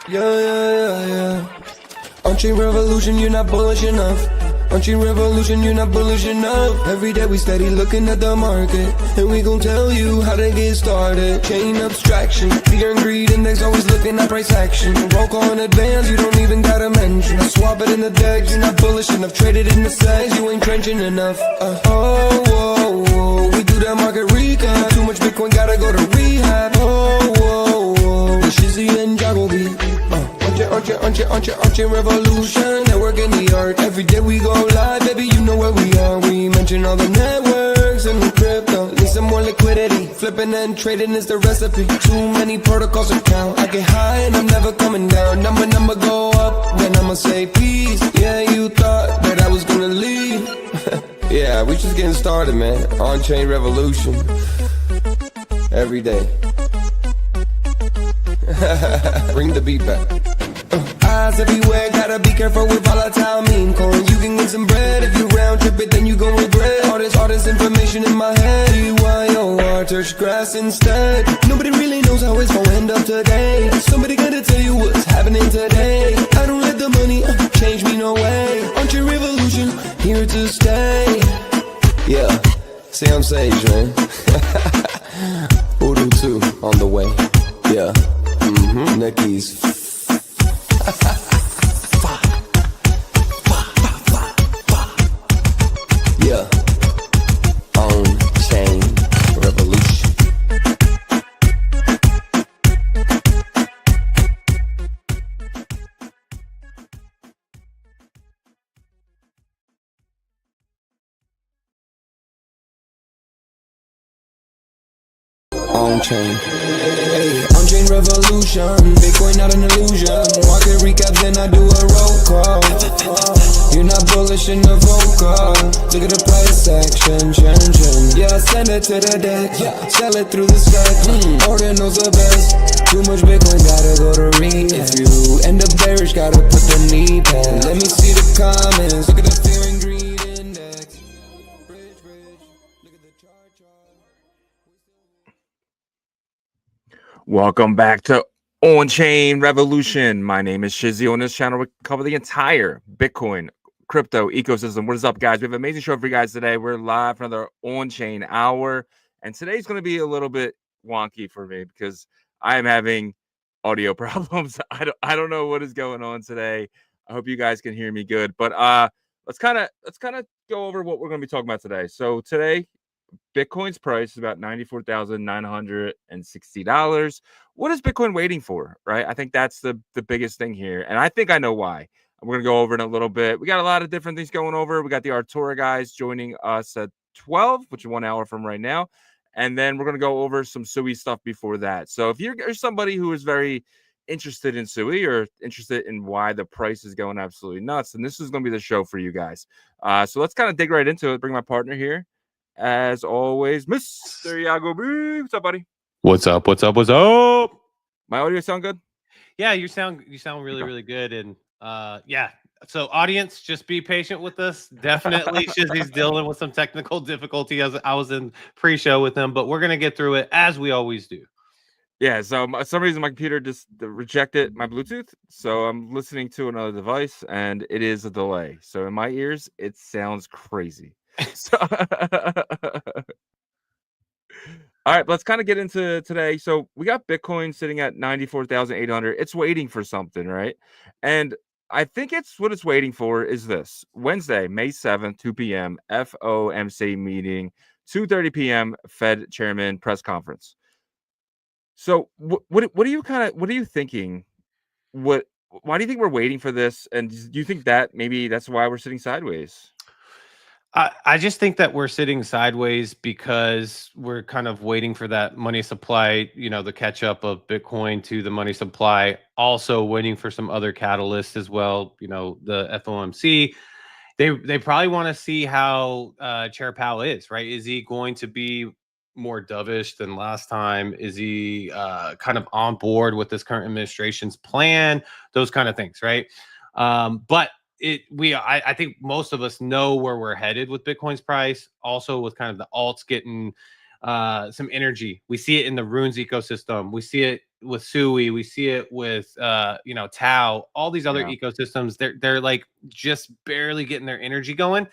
Yeah. OnChain Revolution, you're not bullish enough. OnChain Revolution, you're not bullish enough. Every day we steady looking at the market, and we gon' tell you how to get started. Chain abstraction, fear and greed index, always looking at price action. Roll call in advance, you don't even gotta mention. I swap it in the deck, you're not bullish enough. Trade it in the segs, you ain't trenching enough. We do that market recap. Too much Bitcoin, gotta go to rehab. Shizzy and Joggle beat. OnChain Revolution, network in the art. Every day we go live, baby, you know where we are. We mention all the networks and the crypto. Need some more liquidity, flipping and trading is the recipe. Too many protocols to count. I get high and I'm never coming down. Number go up, then I'ma say peace. Yeah, you thought that I was gonna leave. Yeah, we just getting started, man. OnChain Revolution. Every day. Bring the beat back. Eyes everywhere, gotta be careful with volatile meme coins. You can get some bread if you round trip it, then you gon' regret. All this information in my head. BYOR, touch grass instead. Nobody really knows how it's gonna end up today. Somebody gotta tell you what's happening today. I don't let the money change me, no way. OnChain Revolution, here to stay. Yeah, say I'm sage, man. Voodoo 2 on the way. Yeah. Nicky's. Yeah. OnChain Revolution. OnChain. OnChain Revolution, Bitcoin not an illusion. Market recap, then I do a roll call. You're not bullish in the vocal. Look at the price action, chen. Yeah, send it to the deck. Sell it through the stack. Order knows the best. Too much Bitcoin, gotta go to read. If you end up bearish, gotta put the knee pad. Let me see the comments. Look at the fear and greed index. Rich. Look at the chart. Welcome back to OnChain Revolution. My name is Shizzy. On this channel, we cover the entire Bitcoin crypto ecosystem. What is up, guys? We have an amazing show for you guys today. We're live for another OnChain hour, and today's going to be a little bit wonky for me because I am having audio problems. I don't know what is going on today. I hope you guys can hear me good, but let's kind of go over what we're going to be talking about today. So today, Bitcoin's price is about $94,960. What is Bitcoin waiting for, right? I think that's the biggest thing here, and I think I know why. We're going to go over in a little bit. We got a lot of different things going over. We got the Artura guys joining us at 12, which is 1 hour from right now, and then we're going to go over some SUI stuff before that. So if you're somebody who is very interested in SUI or interested in why the price is going absolutely nuts, then this is going to be the show for you guys. So let's kind of dig right into it. Bring my partner here. As always, Mr. Iago B. What's up, buddy? What's up? My audio sound good? Yeah, you sound really good. And yeah. So audience, just be patient with us. Definitely Shizzy's dealing with some technical difficulty as I was in pre-show with him, but we're gonna get through it as we always do. Yeah, so for some reason my computer just rejected my Bluetooth, so I'm listening to another device and it is a delay. So in my ears, it sounds crazy. So all right, let's kind of get into today. So we got Bitcoin sitting at 94,800. It's waiting for something, right? And I think what it's waiting for is this. Wednesday, May 7th, 2 p.m., FOMC meeting, 2:30 p.m., Fed chairman press conference. So what are you thinking? Why do you think we're waiting for this? And do you think that maybe that's why we're sitting sideways? I just think that we're sitting sideways because we're kind of waiting for that money supply, the catch up of Bitcoin to the money supply, also waiting for some other catalysts as well. The FOMC, they probably want to see how Chair Powell is, right? Is he going to be more dovish than last time? Is he kind of on board with this current administration's plan? Those kind of things, right? But I think most of us know where we're headed with Bitcoin's price. Also, with kind of the alts getting some energy, we see it in the Runes ecosystem. We see it with SUI. We see it with Tau. All these other ecosystems, they're like just barely getting their energy going.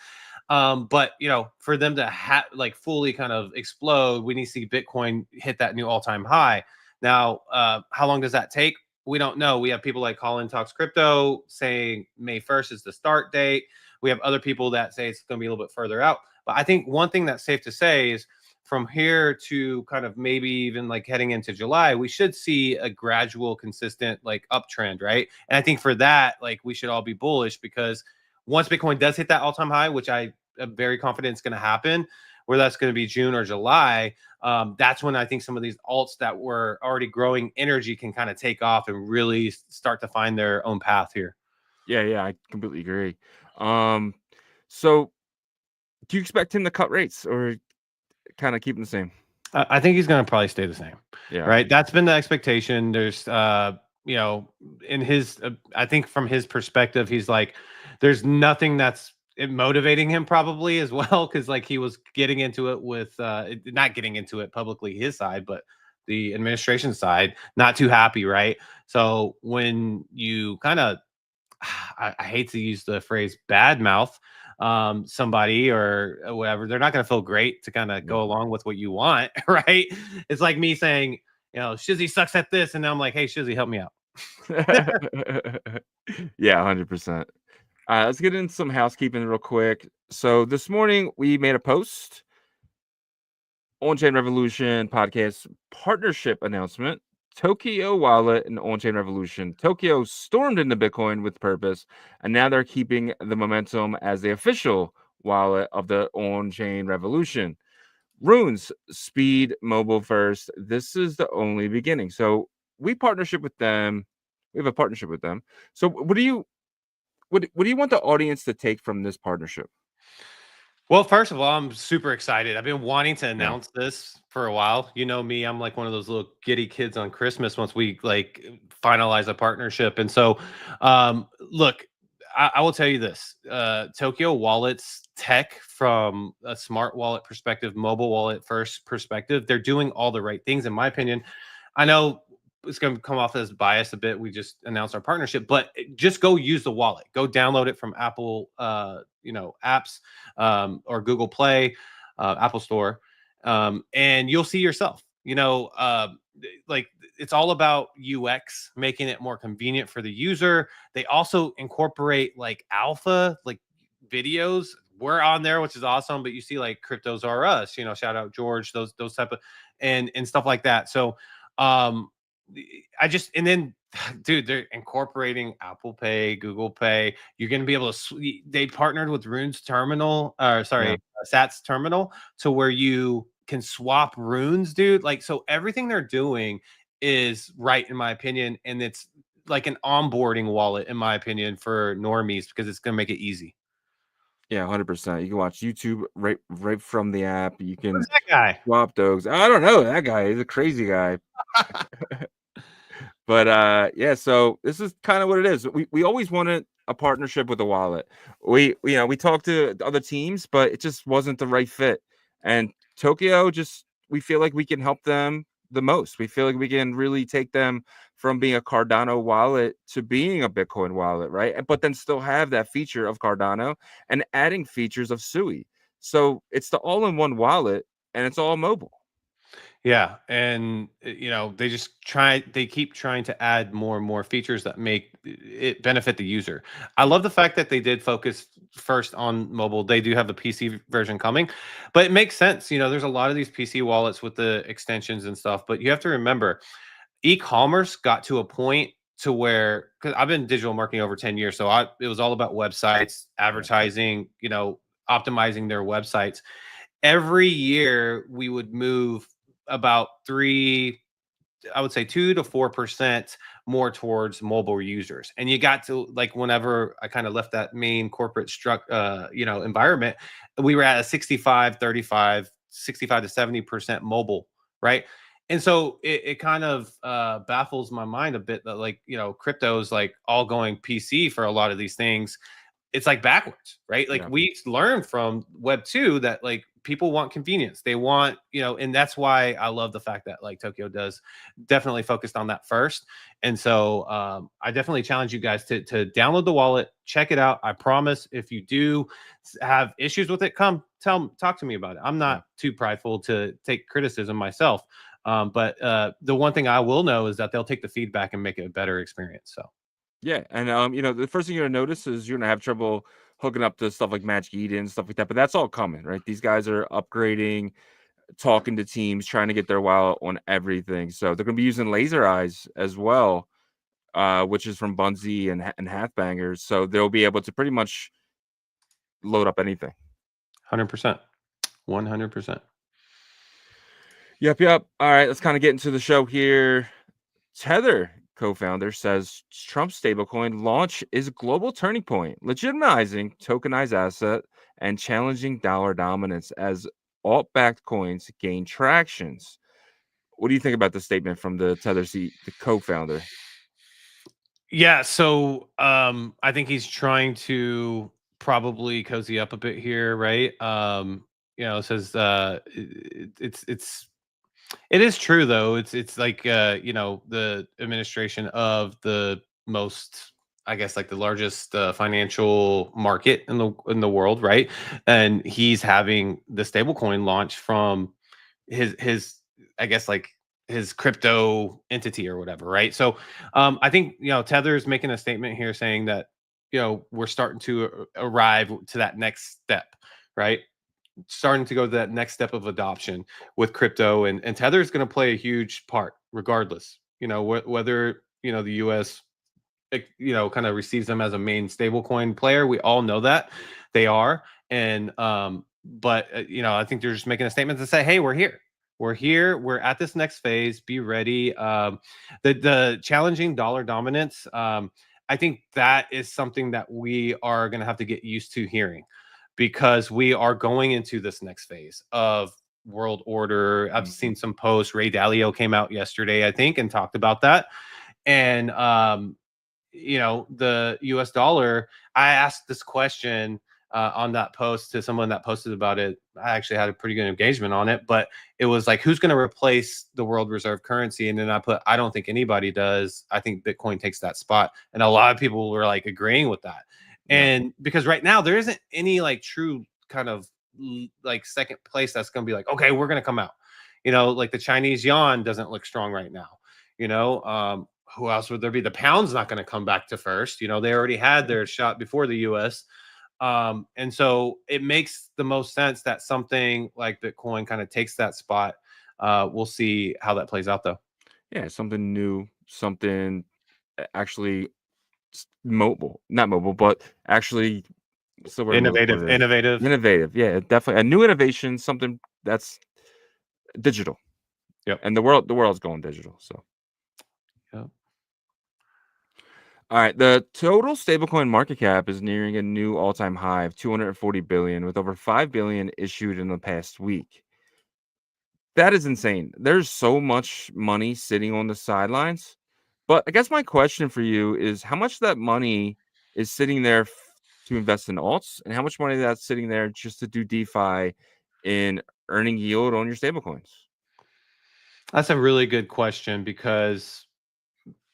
But for them to like fully kind of explode, we need to see Bitcoin hit that new all-time high. Now, how long does that take? We don't know. We have people like Colin Talks Crypto saying May 1st is the start date. We have other people that say it's going to be a little bit further out. But I think one thing that's safe to say is from here to kind of maybe even like heading into July, we should see a gradual, consistent like uptrend, right? And I think for that, like we should all be bullish because once Bitcoin does hit that all-time high, which I am very confident it's going to happen, where that's going to be June or July, that's when I think some of these alts that were already growing energy can kind of take off and really start to find their own path here. Yeah, I completely agree. So do you expect him to cut rates or kind of keep them the same? I think he's going to probably stay the same. Yeah. Right. That's been the expectation. There's, in his, I think from his perspective, he's like, there's nothing that's motivating him probably as well. Cause like he was getting into it with, not getting into it publicly his side, but the administration side, not too happy. Right. So when you kind of, I hate to use the phrase bad mouth somebody or whatever, they're not going to feel great to kind of go along with what you want, right? It's like me saying, Shizzy sucks at this, and now I'm like, hey, Shizzy, help me out. Yeah, 100%. Let's get into some housekeeping real quick. So this morning we made a post, OnChain Revolution podcast partnership announcement. Tokyo Wallet and OnChain Revolution. Tokyo stormed into Bitcoin with purpose, and now they're keeping the momentum as the official wallet of the OnChain Revolution. Runes, speed, mobile first. This is the only beginning. So we partnership with them. We have a partnership with them. So what do you want the audience to take from this partnership? Well, first of all, I'm super excited. I've been wanting to announce this for a while. You know me, I'm like one of those little giddy kids on Christmas once we like finalize a partnership. And so, look, I will tell you this, Tokyo Wallet's tech from a smart wallet perspective, mobile wallet first perspective, they're doing all the right things, in my opinion. I know it's going to come off as biased a bit. We just announced our partnership, but just go use the wallet. Go download it from Apple, apps or Google Play, Apple Store, and you'll see yourself. Like it's all about UX, making it more convenient for the user. They also incorporate like alpha, like videos. We're on there, which is awesome. But you see like Cryptos R Us, shout out George, those type of and stuff like that. So and then dude, they're incorporating Apple Pay, Google Pay. You're going to be able to they partnered with Runes terminal, Sats terminal, to where you can swap runes, dude. Like, so everything they're doing is right, in my opinion, and it's like an onboarding wallet, in my opinion, for normies, because it's going to make it easy. Yeah, 100%. You can watch YouTube right from the app. You can Who's that guy? swap dogs. I don't know that guy. He's a crazy guy. But yeah, so this is kind of what it is. We always wanted a partnership with a wallet. We talked to other teams, but it just wasn't the right fit. And Tokyo, we feel like we can help them the most. We feel like we can really take them from being a Cardano wallet to being a Bitcoin wallet, right? But then still have that feature of Cardano and adding features of SUI. So it's the all-in-one wallet, and it's all mobile. Yeah, and they keep trying to add more and more features that make it benefit the user. I love the fact that they did focus first on mobile. They do have the PC version coming, but it makes sense. There's a lot of these PC wallets with the extensions and stuff, but you have to remember, e-commerce got to a point to where, because I've been digital marketing over 10 years, so it was all about websites, advertising, optimizing their websites. Every year we would move about 2 to 4% more towards mobile users. And you got to, like, whenever I kind of left that main corporate environment, we were at a 65 to 70% mobile, right? And so it kind of baffles my mind a bit that, like, crypto's like all going PC for a lot of these things. it's like backwards, right? Like Yeah. we learned from Web 2 that like people want convenience. They want, and that's why I love the fact that like Tokyo does definitely focused on that first. And so I definitely challenge you guys to download the wallet, check it out. I promise if you do have issues with it, talk to me about it. I'm not too prideful to take criticism myself. But the one thing I will know is that they'll take the feedback and make it a better experience. So Yeah, and the first thing you're gonna notice is you're gonna have trouble hooking up to stuff like Magic Eden, stuff like that. But that's all coming, right? These guys are upgrading, talking to teams, trying to get their wallet on everything. So they're gonna be using laser eyes as well, which is from Bunzi and Halfbangers. So they'll be able to pretty much load up anything. 100%, 100%. Yep. All right, let's kind of get into the show here. Tether co-founder says Trump's stablecoin launch is a global turning point, legitimizing tokenized asset and challenging dollar dominance as alt-backed coins gain tractions. What do you think about the statement from the the co-founder? Yeah, so I think he's trying to probably cozy up a bit here, right? It says it is true though. It's like the administration of the most, I guess, like the largest financial market in the world, right? And he's having the stablecoin launch from his I guess like his crypto entity or whatever, right? So I think Tether is making a statement here saying that we're starting to arrive to that next step, right? Starting to go to that next step of adoption with crypto, and Tether is going to play a huge part regardless, whether the US kind of receives them as a main stablecoin player. We all know that they are. And but I think they're just making a statement to say, hey, we're here, we're at this next phase, be ready. The challenging dollar dominance, I think that is something that we are going to have to get used to hearing, because we are going into this next phase of world order. I've seen some posts. Ray Dalio came out yesterday, I think, and talked about that. And the US dollar, I asked this question on that post to someone that posted about it. I actually had a pretty good engagement on it, but it was like, who's going to replace the world reserve currency? And then I put, I don't think anybody does. I think Bitcoin takes that spot. And a lot of people were like agreeing with that. And because right now there isn't any like true kind of like second place that's going to be like, okay, we're going to come out, like the Chinese yuan doesn't look strong right now. Who else would there be? The pound's not going to come back to first. They already had their shot before the US. And so it makes the most sense that something like Bitcoin kind of takes that spot. We'll see how that plays out, though. Yeah, something new, something actually not mobile, but actually Innovative. Yeah, definitely a new innovation, something that's digital. Yep. And the world's going digital. So. Yep. All right, the total stablecoin market cap is nearing a new all-time high of 240 billion, with over 5 billion issued in the past week. That is insane. There's so much money sitting on the sidelines. But I guess my question for you is, how much of that money is sitting there to invest in alts, and how much money that's sitting there just to do DeFi in earning yield on your stablecoins? That's a really good question, because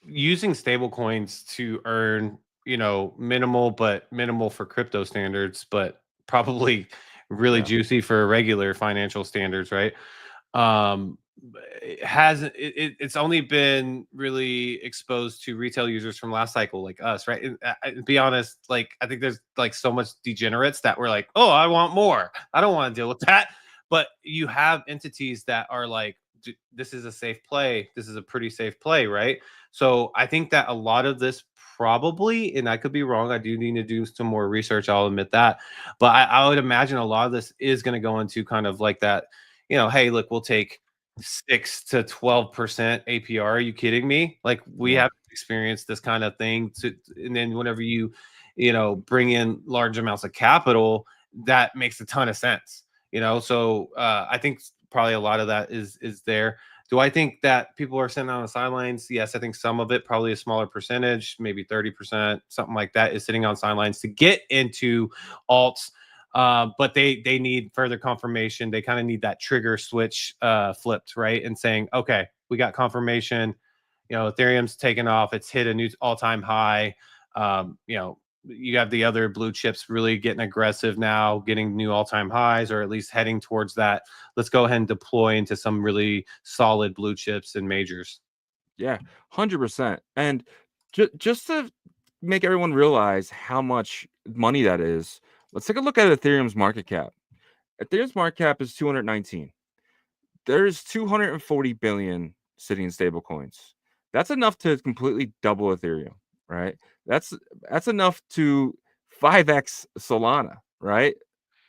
using stablecoins to earn, minimal for crypto standards, but probably really juicy for regular financial standards, right? It's only been really exposed to retail users from last cycle, like us, right? And be honest, like I think there's like so much degenerates that were like, oh, I want more, I don't want to deal with that. But you have entities that are like, this is a safe play, this is a pretty safe play, right? So I think that a lot of this probably, and I could be wrong, I do need to do some more research, I'll admit that, but I would imagine a lot of this is going to go into kind of like that, hey, look, we'll take 6 to 12% APR. Are you kidding me? Like we haven't experienced this kind of thing. And then whenever you bring in large amounts of capital, that makes a ton of sense. So I think probably a lot of that is there. Do I think that people are sitting on the sidelines? Yes, I think some of it, probably a smaller percentage, maybe 30%, something like that, is sitting on sidelines to get into alts. But they need further confirmation. They kind of need that trigger switch flipped, right? And saying, okay, we got confirmation. Ethereum's taken off. It's hit a new all-time high. You have the other blue chips really getting aggressive now, getting new all-time highs, or at least heading towards that. Let's go ahead and deploy into some really solid blue chips and majors. Yeah, 100%. And just to make everyone realize how much money that is, let's take a look at Ethereum's market cap. Ethereum's market cap is 219. There's 240 billion sitting in stable coins. That's enough to completely double Ethereum, right? That's enough to 5x Solana, right?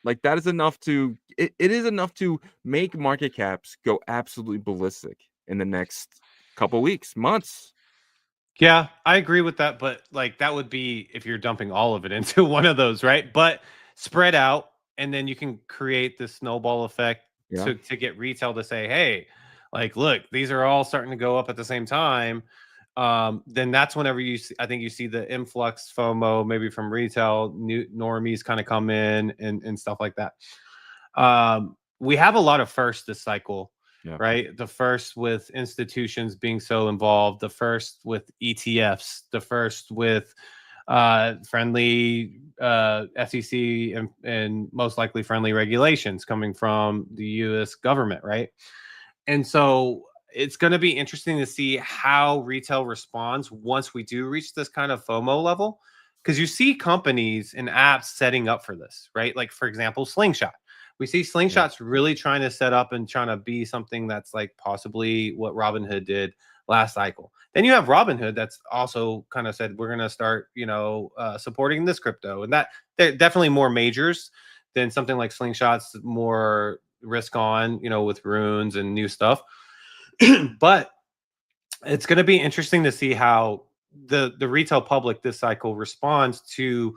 Like that is enough to it is enough to make market caps go absolutely ballistic in the next couple weeks, months. Yeah, I agree with that, but like that would be if you're dumping all of it into one of those, right? But spread out, and then you can create this snowball effect Yeah. to get retail to say, hey, like, look, these are all starting to go up at the same time. Then that's whenever I think you see the influx FOMO, maybe from retail, new normies kind of come in and stuff like that. We have a lot of firsts this cycle. Yeah. Right. The first with institutions being so involved, the first with ETFs, the first with friendly SEC and most likely friendly regulations coming from the US government. Right. And so it's going to be interesting to see how retail responds once we do reach this kind of FOMO level, because you see companies and apps setting up for this, right? Like, for example, Slingshot. We see Slingshot's really trying to set up and trying to be something that's like possibly what Robinhood did last cycle. Then you have Robinhood that's also kind of said, we're going to start, supporting this crypto. And that they're definitely more majors than something like Slingshot's more risk on, with runes and new stuff. But it's going to be interesting to see how the retail public this cycle responds to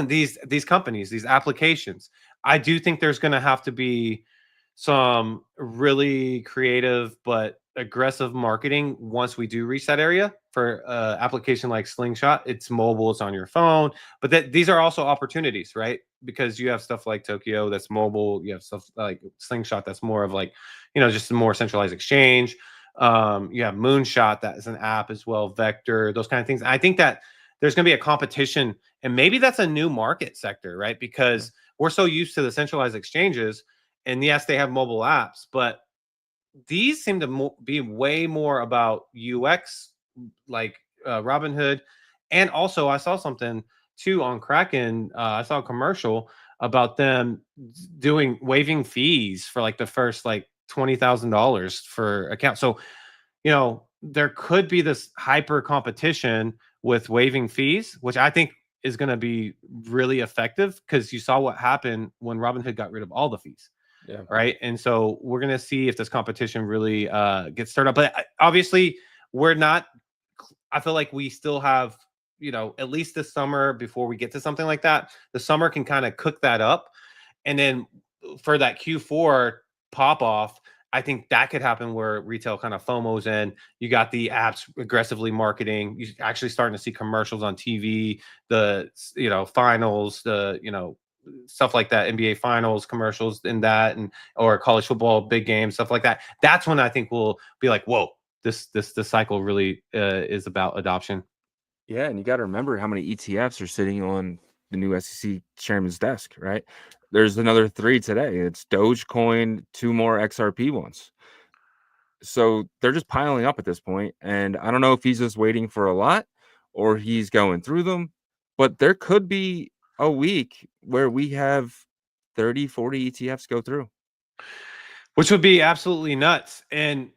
these companies, these applications. I do think there's going to have to be some really creative but aggressive marketing once we do reach that area for application like Slingshot. It's mobile, it's on your phone, but these are also opportunities, right? Because you have stuff like Tokyo that's mobile, you have stuff like Slingshot that's more of like, just a more centralized exchange. You have Moonshot that is an app as well, Vector, those kind of things. I think that there's going to be a competition, and maybe that's a new market sector, right? Because we're so used to the centralized exchanges, and yes, they have mobile apps, but these seem to be way more about UX, like Robinhood. And also, I saw something too on Kraken. I saw a commercial about them waiving fees for like the first like $20,000 for account. So, there could be this hyper competition with waiving fees, which I think is going to be really effective, because you saw what happened when Robinhood got rid of all the fees. Yeah. Right. And so we're going to see if this competition really gets stirred up. But obviously, I feel like we still have, at least this summer before we get to something like that. The summer can kind of cook that up. And then for that Q4 pop off, I think that could happen where retail kind of FOMOs in. You got the apps aggressively marketing. You're actually starting to see commercials on TV, the, finals, the, stuff like that, NBA finals commercials in that, or college football, big games, stuff like that. That's when I think we'll be like, whoa, this cycle really is about adoption. Yeah. And you got to remember how many ETFs are sitting on the new SEC chairman's desk, right? There's another 3 today. It's Dogecoin, 2 more XRP ones. So they're just piling up at this point. And I don't know if he's just waiting for a lot or he's going through them, but there could be a week where we have 30, 40 ETFs go through. Which would be absolutely nuts. And,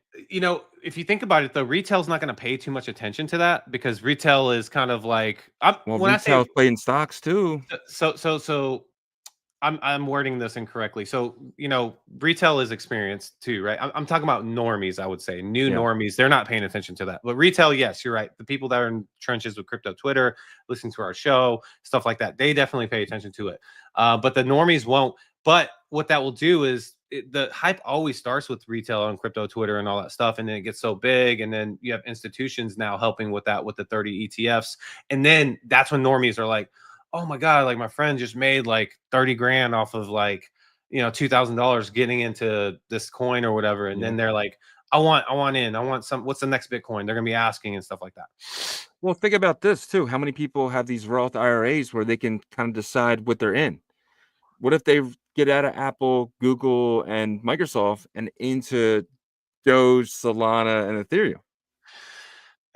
if you think about it, the retail's not going to pay too much attention to that, because retail is kind of like, retail's playing stocks too. So I'm wording this incorrectly. So, retail is experienced too, right? I'm talking about normies, I would say. Normies, they're not paying attention to that. But retail, yes, you're right. The people that are in trenches with crypto Twitter, listening to our show, stuff like that, they definitely pay attention to it. But the normies won't. But what that will do is the hype always starts with retail on crypto Twitter and all that stuff, and then it gets so big, and then you have institutions now helping with that with the 30 ETFs, and then that's when normies are like, oh my god, like my friend just made like 30 grand off of like $2,000 getting into this coin or whatever, and then they're like, I want in, I want some. What's the next Bitcoin? They're gonna be asking and stuff like that. Well, think about this too. How many people have these Roth IRAs where they can kind of decide what they're in? What if they get out of Apple, Google, and Microsoft and into Doge, Solana, and Ethereum?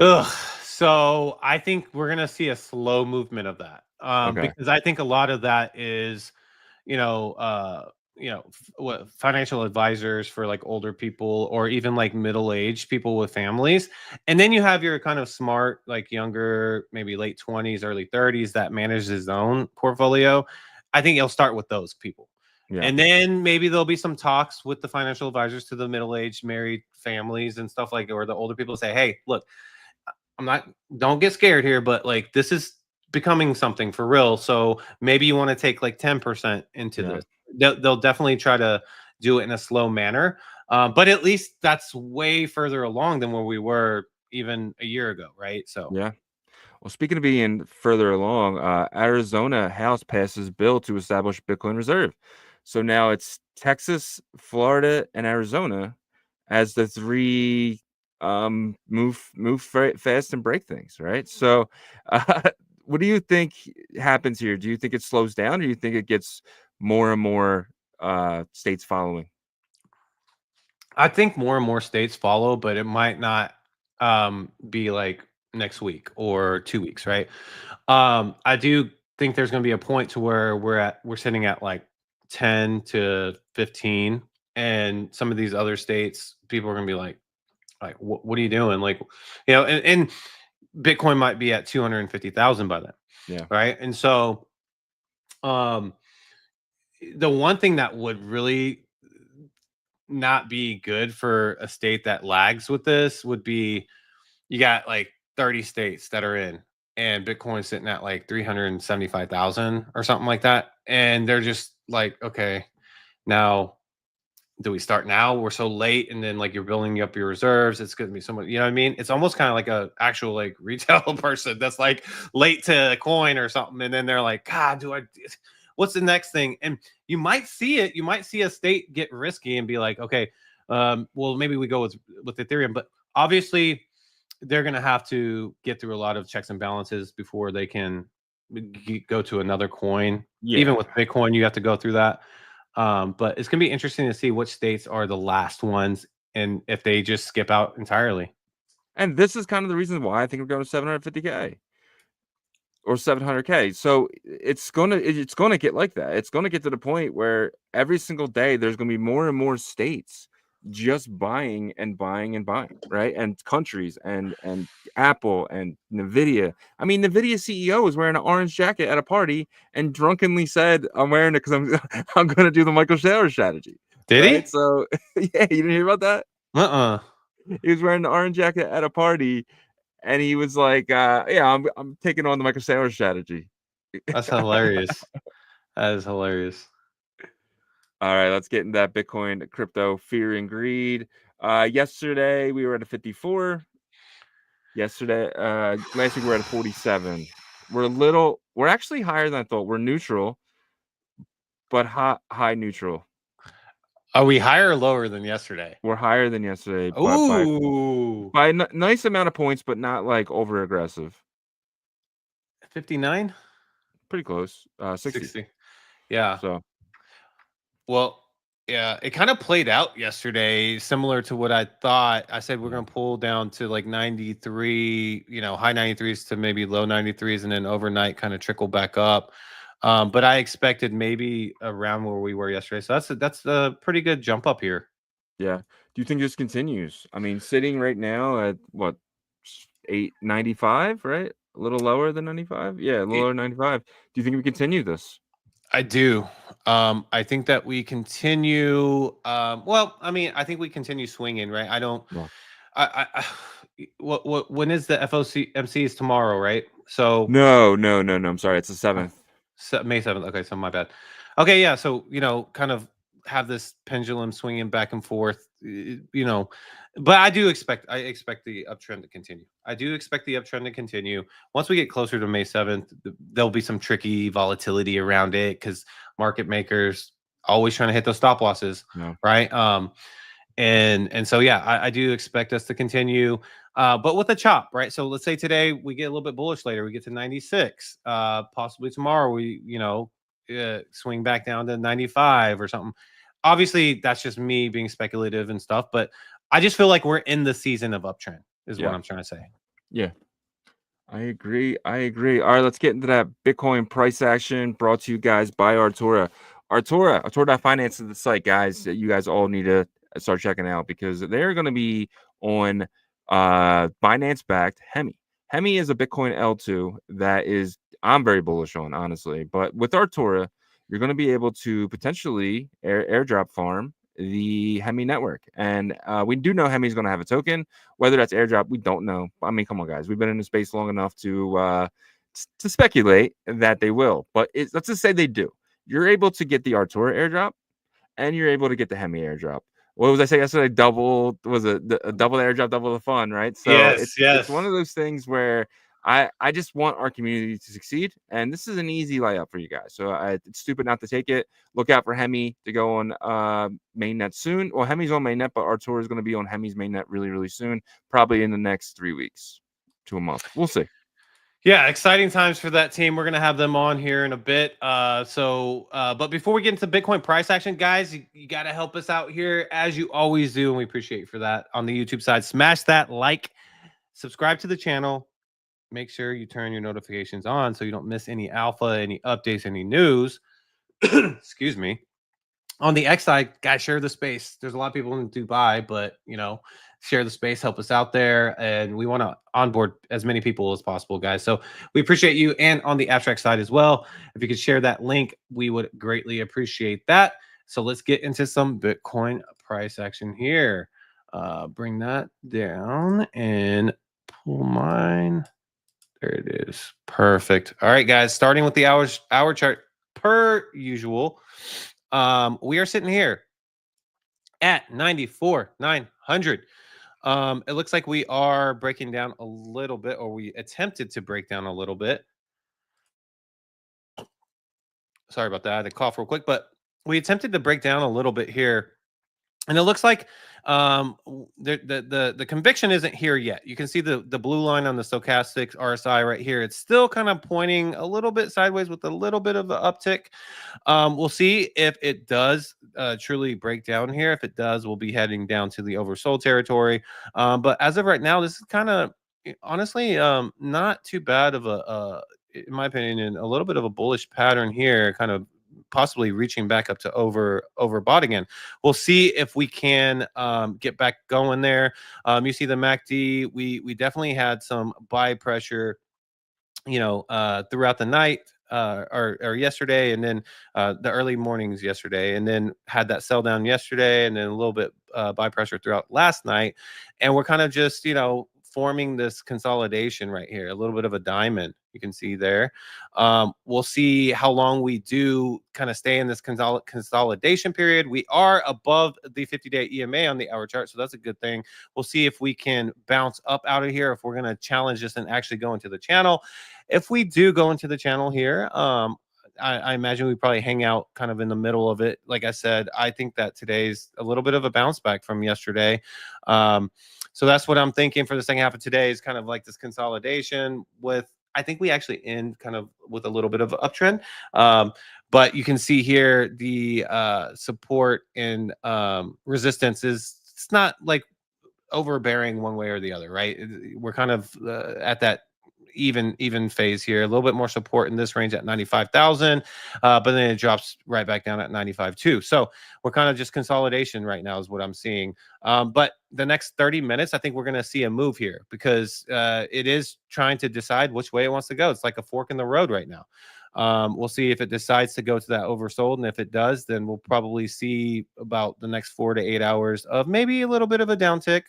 Ugh. So I think we're gonna see a slow movement of that, Okay. because I think a lot of that is, you know, uh, what financial advisors for like older people or even like middle-aged people with families, and then you have your kind of smart, like younger, maybe late 20s, early 30s that manage his own portfolio. I think he'll start with those people. Yeah. And then maybe there'll be some talks with the financial advisors to the middle-aged married families and stuff like, or the older people say, hey, look, don't get scared here, but like this is becoming something for real. So maybe you want to take like 10% into this. They'll definitely try to do it in a slow manner. But at least that's way further along than where we were even a year ago, right? So Yeah. Well, speaking of being further along, Arizona House passes bill to establish Bitcoin Reserve. So now it's Texas, Florida, and Arizona as the three move fast and break things, right? So, what do you think happens here? Do you think it slows down, or do you think it gets more and more states following? I think more and more states follow, but it might not be like next week or 2 weeks, right? I do think there's going to be a point to where we're sitting at like 10 to 15, and some of these other states, people are going to be like, what are you doing? Like, and Bitcoin might be at 250,000 by then, Yeah. right? And so, um, the one thing that would really not be good for a state that lags with this would be, you got like 30 states that are in, and Bitcoin's sitting at like 375,000 or something like that, and they're just like, okay, now do we start now? We're so late, and then like you're building up your reserves. It's going to be someone, you know what I mean? It's almost kind of like a actual like retail person that's like late to a coin or something, and then they're like, God, what's the next thing? And you might see it. You might see a state get risky and be like, okay, well maybe we go with Ethereum, but obviously they're going to have to get through a lot of checks and balances before they can go to another coin. Yeah. Even with Bitcoin, you have to go through that. But it's going to be interesting to see which states are the last ones and if they just skip out entirely. And this is kind of the reason why I think we're going to 750K or 700K. So it's gonna get like that. It's gonna get to the point where every single day there's gonna be more and more states just buying and buying and buying, right? And countries and Apple and Nvidia. I mean, Nvidia CEO was wearing an orange jacket at a party and drunkenly said, "I'm wearing it because I'm gonna do the Michael Saylor strategy." Did right? he? So yeah, you didn't hear about that? He was wearing an orange jacket at a party, and he was like, "Yeah, I'm taking on the Michael Saylor strategy." That's hilarious. That is hilarious. All right, let's get into that Bitcoin, crypto, fear and greed. Yesterday we were at a 54. Yesterday, last week we were at a 47. We're actually higher than I thought. We're neutral, but high neutral. Are we higher or lower than yesterday? We're higher than yesterday, but Ooh, by a nice amount of points, but not like over aggressive. 59? Pretty close. 60. Yeah. So Well, yeah, it kind of played out yesterday, similar to what I thought. I said we're going to pull down to like 93, high 93s to maybe low 93s, and then overnight kind of trickle back up. But I expected maybe around where we were yesterday. So that's a pretty good jump up here. yeah. Do you think this continues? I mean, sitting right now at what, 895, right? A little lower than 95? Yeah, a little lower than 95. Do you think we continue this? I do. I think that we continue. Well, I mean, I think we continue swinging, right? I don't. Yeah. What? When is the FOMC is tomorrow, right? So No. I'm sorry. It's the 7th. May 7th. Okay, so my bad. Okay, yeah. So, kind of have this pendulum swinging back and forth, but I expect the uptrend to continue. I do expect the uptrend to continue. Once we get closer to May 7th, there'll be some tricky volatility around it because market makers always trying to hit those stop losses, No. right? And so yeah, I do expect us to continue, but with a chop, right? So let's say today we get a little bit bullish, later we get to 96, possibly tomorrow we swing back down to 95 or something. Obviously that's just me being speculative and stuff, but I just feel like we're in the season of uptrend is what Yeah. I'm trying to say. Yeah. I agree. I agree. All right, let's get into that Bitcoin price action brought to you guys by Artura. Artura.finance is the site, guys, that you guys all need to start checking out because they're going to be on Binance backed Hemi. Hemi is a Bitcoin L2 that is I'm very bullish on, honestly. But with Artura, you're going to be able to potentially airdrop farm the Hemi network. And we do know Hemi's going to have a token. Whether that's airdrop, we don't know. I mean, come on, guys. We've been in the space long enough to speculate that they will. But let's just say they do. You're able to get the Artura airdrop, and you're able to get the Hemi airdrop. What was I say yesterday? Double was a double airdrop, double the fun, right? So Yes, it's one yes. of those things where I just want our community to succeed, and this is an easy layup for you guys. So it's stupid not to take it. Look out for Hemi to go on mainnet soon. Well, Hemi's on mainnet, but Artura is going to be on Hemi's mainnet really, really soon, probably in the next 3 weeks to a month. We'll see. Yeah, exciting times for that team. We're gonna have them on here in a bit. But before we get into Bitcoin price action, guys, you gotta help us out here as you always do, and we appreciate you for that. On the YouTube side, smash that like, subscribe to the channel. Make sure you turn your notifications on so you don't miss any alpha, any updates, any news. Excuse me. On the X side, guys, share the space. There's a lot of people in Dubai, but share the space, help us out there, and we want to onboard as many people as possible, guys. So we appreciate you. And on the abstract side as well, if you could share that link, we would greatly appreciate that. So let's get into some Bitcoin price action here. Bring that down and pull mine. There it is. Perfect. All right, guys, starting with the hour chart per usual. We are sitting here at 94,900. It looks like we are breaking down a little bit, or we attempted to break down a little bit. Sorry about that. I had to cough real quick, but we attempted to break down a little bit here. And it looks like the conviction isn't here yet. You can see the blue line on the stochastic RSI right here. It's still kind of pointing a little bit sideways with a little bit of an uptick. We'll see if it does truly break down here. If it does, we'll be heading down to the oversold territory. But as of right now, this is kind of honestly not too bad of in my opinion, a little bit of a bullish pattern here, kind of possibly reaching back up to overbought again. We'll see if we can get back going there. You see the MACD, we definitely had some buy pressure, throughout the night or yesterday, and then the early mornings yesterday, and then had that sell down yesterday, and then a little bit buy pressure throughout last night. And we're kind of just, forming this consolidation right here, a little bit of a diamond you can see there. We'll see how long we do kind of stay in this consolidation period. We are above the 50-day EMA on the hour chart, so that's a good thing. We'll see if we can bounce up out of here, if we're going to challenge this and actually go into the channel. If we do go into the channel here, I imagine we probably hang out kind of in the middle of it. Like I said, I think that today's a little bit of a bounce back from yesterday. So that's what I'm thinking for the second half of today, is kind of like this consolidation with, I think we actually end kind of with a little bit of an uptrend. But you can see here the support and resistance it's not like overbearing one way or the other, right? We're kind of at that even phase here, a little bit more support in this range at 95,000, but then it drops right back down at 95 so we're kind of just consolidation right now is what I'm seeing. But the next 30 minutes, I think we're going to see a move here, because it is trying to decide which way it wants to go. It's like a fork in the road right now. We'll see if it decides to go to that oversold, and if it does, then we'll probably see about the next 4 to 8 hours of maybe a little bit of a downtick,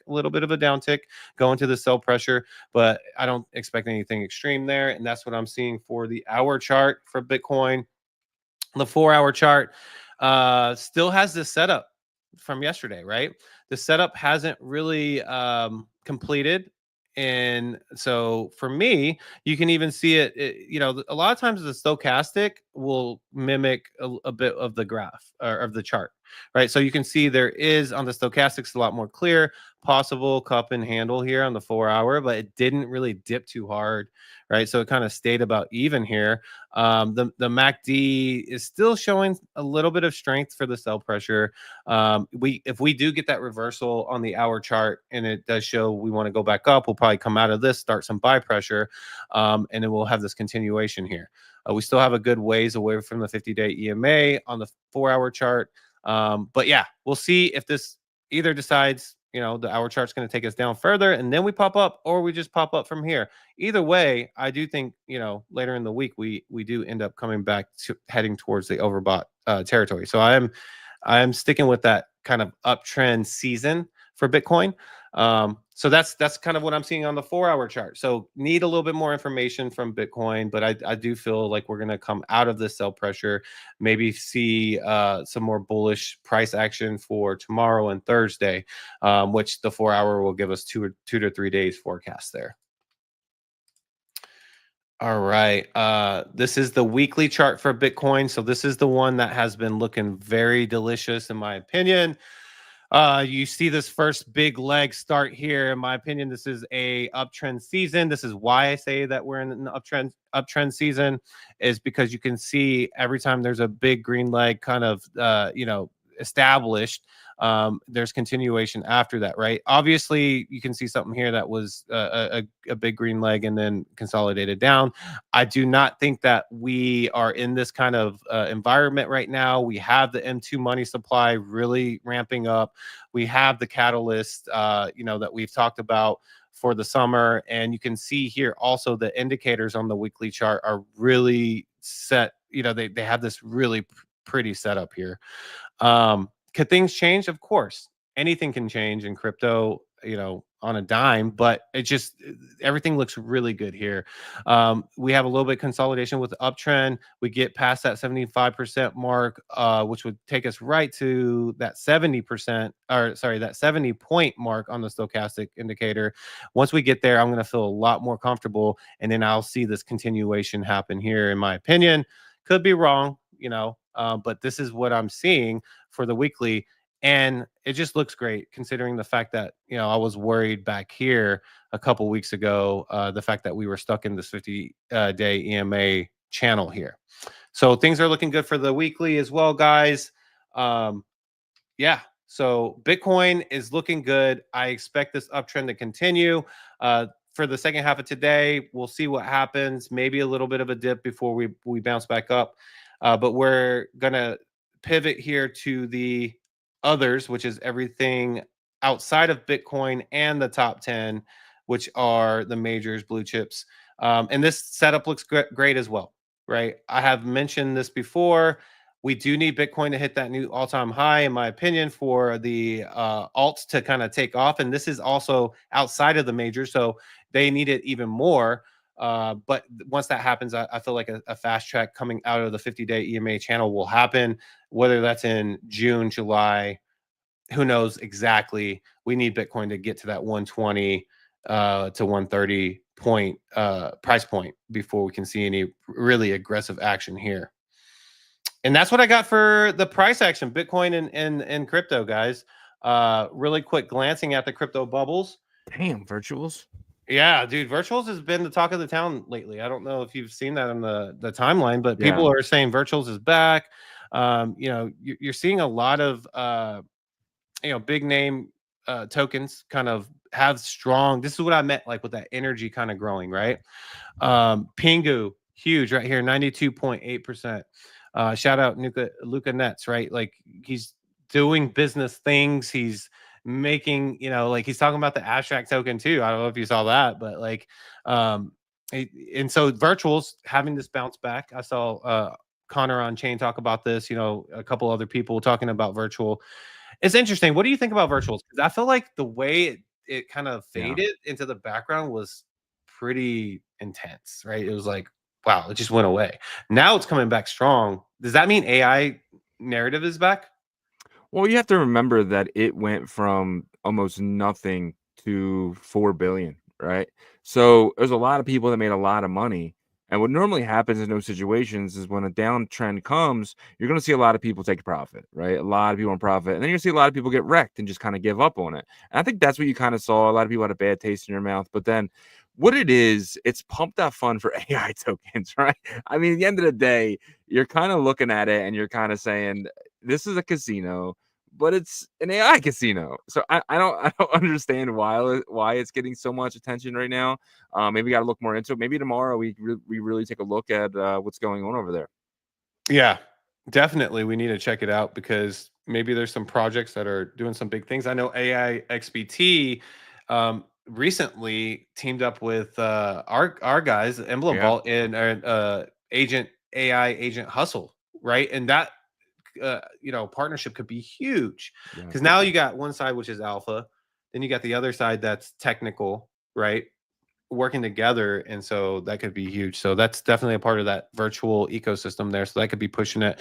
going to the sell pressure, but I don't expect anything extreme there. And that's what I'm seeing for the hour chart for Bitcoin. The 4-hour chart still has this setup from yesterday, right? The setup hasn't really completed. And so for me, you can even see you know, a lot of times the stochastic will mimic a bit of the graph or of the chart, right? So you can see there is on the stochastics a lot more clear, possible cup and handle here on the 4-hour, but it didn't really dip too hard, right? So it kind of stayed about even here. The MACD is still showing a little bit of strength for the sell pressure. If we do get that reversal on the hour chart and it does show we want to go back up, we'll probably come out of this, start some buy pressure, and then we'll have this continuation here. We still have a good ways away from the 50-day EMA on the 4-hour chart. But yeah, we'll see if this either decides, you know, the hour chart's going to take us down further and then we pop up, or we just pop up from here. Either way, I do think, you know, later in the week we do end up coming back to heading towards the overbought territory. So I am sticking with that kind of uptrend season for Bitcoin. So that's kind of what I'm seeing on the 4-hour chart. So need a little bit more information from Bitcoin, but I do feel like we're going to come out of this sell pressure, maybe see some more bullish price action for tomorrow and Thursday, which the 4-hour will give us 2 to 3 days forecast there. All right. This is the weekly chart for Bitcoin. So this is the one that has been looking very delicious, in my opinion. You see this first big leg start here. In my opinion, this is a uptrend season. This is why I say that we're in an uptrend season, is because you can see every time there's a big green leg kind of, you know, established, there's continuation after that, right? Obviously, you can see something here that was a big green leg and then consolidated down. I do not think that we are in this kind of environment right now. We have the M2 money supply really ramping up. We have the catalyst, you know, that we've talked about for the summer. And you can see here also the indicators on the weekly chart are really set. You know, they have this really pretty setup here. Could things change? Of course, anything can change in crypto, you know, on a dime, but it just, everything looks really good here. We have a little bit consolidation with the uptrend. We get past that 75% mark, which would take us right to that 70%, or sorry, that 70-point mark on the stochastic indicator. Once we get there, I'm going to feel a lot more comfortable, and then I'll see this continuation happen here, in my opinion. Could be wrong, you know, but this is what I'm seeing for the weekly. And it just looks great, considering the fact that, you know, I was worried back here a couple weeks ago, the fact that we were stuck in this 50-day EMA channel here. So things are looking good for the weekly as well, guys. Yeah, so Bitcoin is looking good. I expect this uptrend to continue. For the second half of today, we'll see what happens. Maybe a little bit of a dip before we bounce back up. But we're going to pivot here to the others, which is everything outside of Bitcoin and the top 10, which are the majors, blue chips. And this setup looks great as well, right? I have mentioned this before. We do need Bitcoin to hit that new all-time high, in my opinion, for the alts to kind of take off. And this is also outside of the majors, so they need it even more. But once that happens, I feel like a fast track coming out of the 50-day EMA channel will happen, whether that's in June, July, who knows exactly. We need Bitcoin to get to that 120 to 130 point price point before we can see any really aggressive action here. And that's what I got for the price action, Bitcoin and crypto, guys. Really quick glancing at the crypto bubbles. Damn, virtuals. Yeah, dude, virtuals has been the talk of the town lately. I don't know if you've seen that on the timeline, but people are saying virtuals is back. You know, you're seeing a lot of you know, big name tokens kind of have strong. This is what I meant, like with that energy kind of growing, right? Pingu, huge right here, 92.8%. Shout out Luca Nets, right? Like he's doing business things. He's making, you know, like he's talking about the abstract token too. I don't know if you saw that, but like, and so virtuals having this bounce back. I saw Connor on Chain talk about this, you know, a couple other people talking about virtual. It's interesting. What do you think about virtuals? Because I feel like the way it kind of faded into the background was pretty intense, right? It was like, wow, it just went away. Now it's coming back strong. Does that mean AI narrative is back? Well, you have to remember that it went from almost nothing to 4 billion, right? So there's a lot of people that made a lot of money. And what normally happens in those situations is when a downtrend comes, you're going to see a lot of people take profit, right? A lot of people on profit. And then you're going to see a lot of people get wrecked and just kind of give up on it. And I think that's what you kind of saw. A lot of people had a bad taste in their mouth. But then what it is, it's pumped that fun for AI tokens, right? I mean, at the end of the day, you're kind of looking at it and you're kind of saying, this is a casino, but it's an AI casino. So I don't understand why it's getting so much attention right now. Maybe we got to look more into it. Maybe tomorrow we really take a look at what's going on over there. Yeah, definitely. We need to check it out because maybe there's some projects that are doing some big things. I know AI XBT recently teamed up with our guys, Emblem Yeah, Vault, and Agent AI Agent Hustle, right? And that partnership could be huge yeah. because now you got one side which is alpha, then you got the other side that's technical, right? Working together, and so that could be huge. So that's definitely a part of that virtual ecosystem there, so that could be pushing it.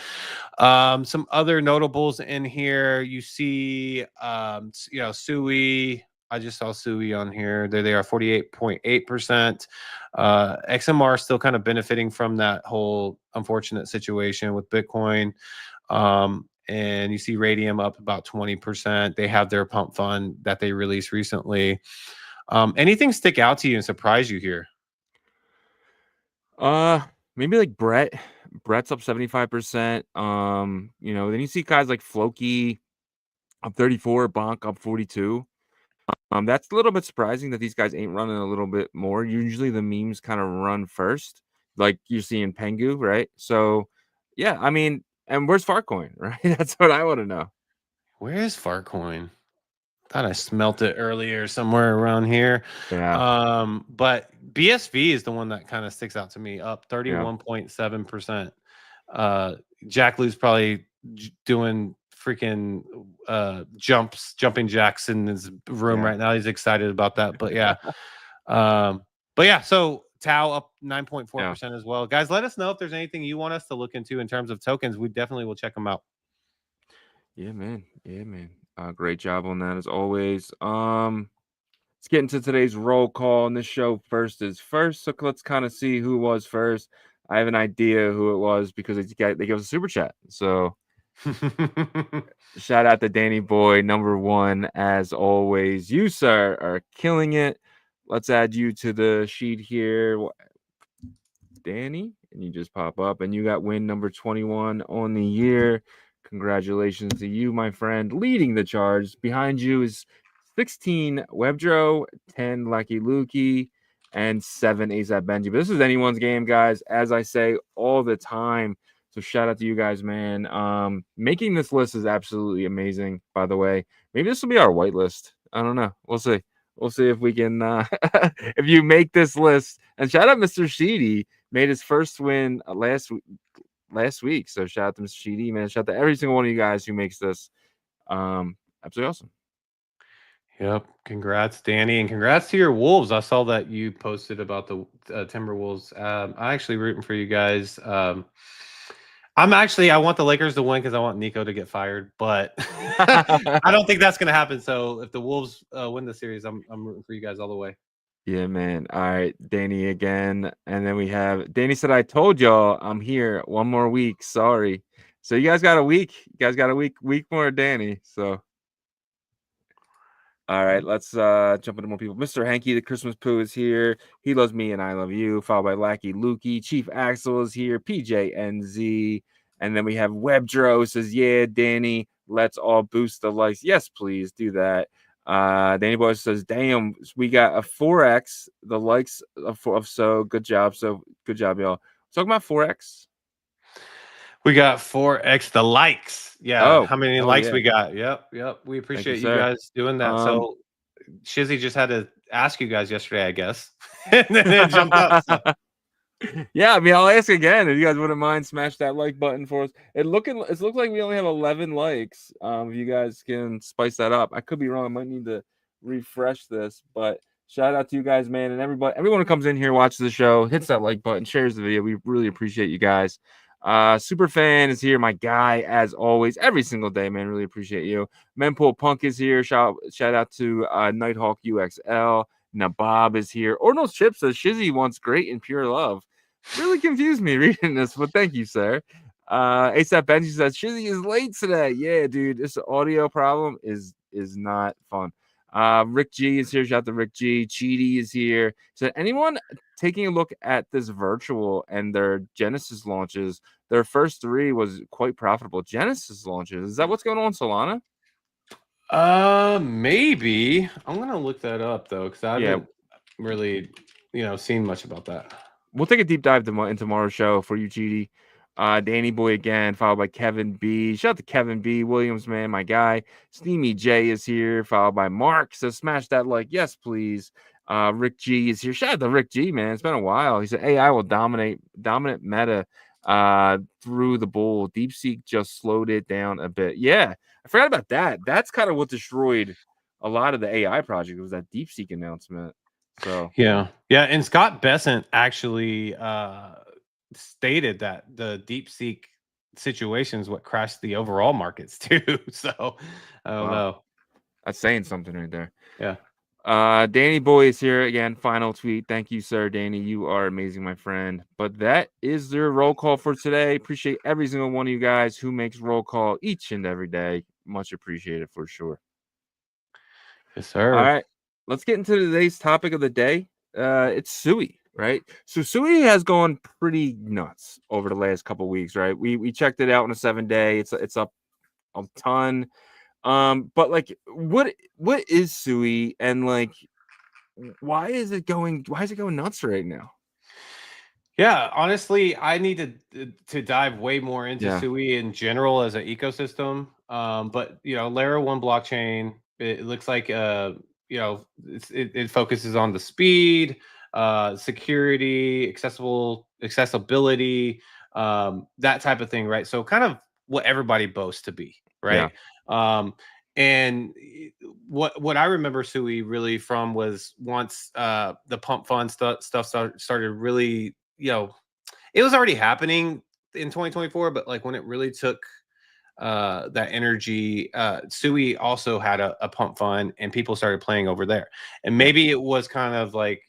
Some other notables in here, you see SUI. I just saw SUI on here. There they are, 48.8%. XMR still kind of benefiting from that whole unfortunate situation with Bitcoin. And you see Radium up about 20%. They have their pump fund that they released recently. Anything stick out to you and surprise you here? Maybe like Brett. Brett's up 75%. Then you see guys like Floki up 34, Bonk up 42. That's a little bit surprising that these guys ain't running a little bit more. Usually the memes kind of run first, like you see in Pengu, right? So yeah, I mean, and where's Farcoin, right? That's what I want to know. Where is Farcoin? Thought I smelt it earlier somewhere around here. Yeah, But BSV is the one that kind of sticks out to me, up yeah. 31.7%. Jack Lou's probably doing freaking jumping jacks in his room Yeah. right now. He's excited about that. But yeah. So Tau up 9.4% as well. Guys, let us know if there's anything you want us to look into in terms of tokens. We definitely will check them out. Yeah, man. Yeah, man. Great job on that as always. Let's get into today's roll call on this show. First is first, so let's kind of see who was first. I have an idea who it was because they gave us a super chat. So shout out to Danny Boy, number one, as always. You, sir, are killing it. Let's add you to the sheet here, Danny, and you just pop up, and you got win number 21 on the year. Congratulations to you, my friend, leading the charge. Behind you is 16 Webdro, 10 Lucky Lukey, and 7 ASAP Benji. But this is anyone's game, guys, as I say all the time. So shout out to you guys, man. Making this list is absolutely amazing, by the way. Maybe this will be our white list. I don't know. We'll see. We'll see if we can if you make this list. And shout out Mr. Sheedy, made his first win last week. So shout out to Mr. Sheedy, man. Shout out to every single one of you guys who makes this absolutely awesome. Yep. Congrats, Danny, and congrats to your Wolves. I saw that you posted about the Timberwolves. I'm actually rooting for you guys. I want the Lakers to win because I want Nico to get fired, but I don't think that's going to happen. So if the Wolves win the series, I'm rooting for you guys all the way. Yeah, man. All right, Danny again. And then we have Danny said, I told y'all I'm here 1 more week. Sorry. So you guys got a week. You guys got a week more, Danny. So all right, let's jump into more people. Mr. Hanky, the Christmas Poo, is here. He loves me and I love you. Followed by Lackey Lukey. Chief Axel is here. PJNZ. And then we have Webdro says, yeah, Danny, let's all boost the likes. Yes, please do that. Danny Boy says, damn, we got a 4x. The likes of so good job. So good job, y'all. Talking about 4x. We got 4x the likes. Yeah. Oh, how many likes yeah. we got? Yep. We appreciate you guys doing that. So Shizzy just had to ask you guys yesterday, I guess. And then it jumped up. So. Yeah, I mean, I'll ask again if you guys wouldn't mind. Smash that like button for us. It looks like we only have 11 likes. If you guys can spice that up, I could be wrong. I might need to refresh this, but Shout out to you guys, man, and everyone who comes in here, watches the show, hits that like button, shares the video. We really appreciate you guys. Super fan is here, my guy, as always, every single day, man. Really appreciate you. Mempool Punk is here. Shout out to Nighthawk UXL. Nabob is here. Ordinals Chip says Shizzy wants great and pure love. Really confused me reading this, but thank you, sir. ASAP Benji says Shizzy is late today. Yeah, dude, this audio problem is not fun. Rick G is here. Shout out to Rick G. Cheaty is here. So anyone taking a look at this virtual and their Genesis launches, their first 3 was quite profitable. Genesis launches. Is that what's going on, Solana? Maybe. I'm gonna look that up though, because I haven't really, seen much about that. We'll take a deep dive in tomorrow's show for you, Cheaty. Danny Boy again, followed by Kevin B. Shout out to Kevin B. Williams, man, my guy. Steamy J is here, followed by Mark. So smash that like, yes, please. Rick G is here. Shout out to Rick G, man. It's been a while. He said AI will dominant meta through the bull. DeepSeek just slowed it down a bit. Yeah, I forgot about that. That's kind of what destroyed a lot of the AI project. It was that DeepSeek announcement. So yeah, and Scott Bessent actually stated that the DeepSeek situation is what crashed the overall markets too. So I don't know. That's saying something right there. Yeah. Danny Boy is here again. Final tweet. Thank you, sir. Danny, you are amazing, my friend. But that is their roll call for today. Appreciate every single one of you guys who makes roll call each and every day. Much appreciated for sure. Yes, sir. All right. Let's get into today's topic of the day. It's SUI, right? So SUI has gone pretty nuts over the last couple of weeks, right? We checked it out in a 7-day. It's up a ton. But like, what is SUI, and like, why is it going nuts right now? Yeah, honestly, I need to dive way more into SUI in general as an ecosystem. But layer 1 blockchain, it looks like it focuses on the speed, security, accessibility, that type of thing, right? So kind of what everybody boasts to be, right? And what I remember SUI really from was once the pump fund stuff started really, it was already happening in 2024, but like when it really took that energy, SUI also had a pump fund, and people started playing over there. And maybe it was kind of like,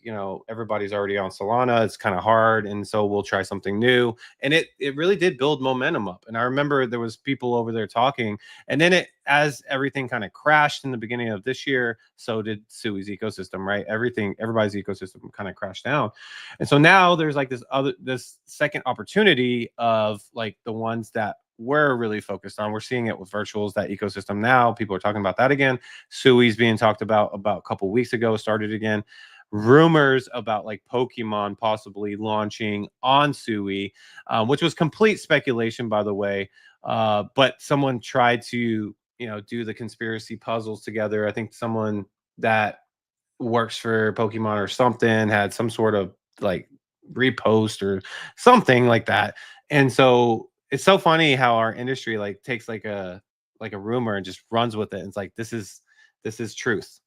everybody's already on Solana, it's kind of hard, and so we'll try something new. And it really did build momentum up. And I remember there was people over there talking, and then as everything kind of crashed in the beginning of this year, so did SUI's ecosystem, right? Everybody's ecosystem kind of crashed down. And so now there's like this second opportunity of like the ones that we're really focused on. We're seeing it with virtuals, that ecosystem now. People are talking about that again. SUI's being talked about a couple weeks ago, started again. Rumors about like Pokemon possibly launching on SUI, which was complete speculation, by the way. But someone tried to, do the conspiracy puzzles together. I think someone that works for Pokemon or something had some sort of like repost or something like that. And so it's so funny how our industry like takes like a rumor and just runs with it. And it's like, this is truth,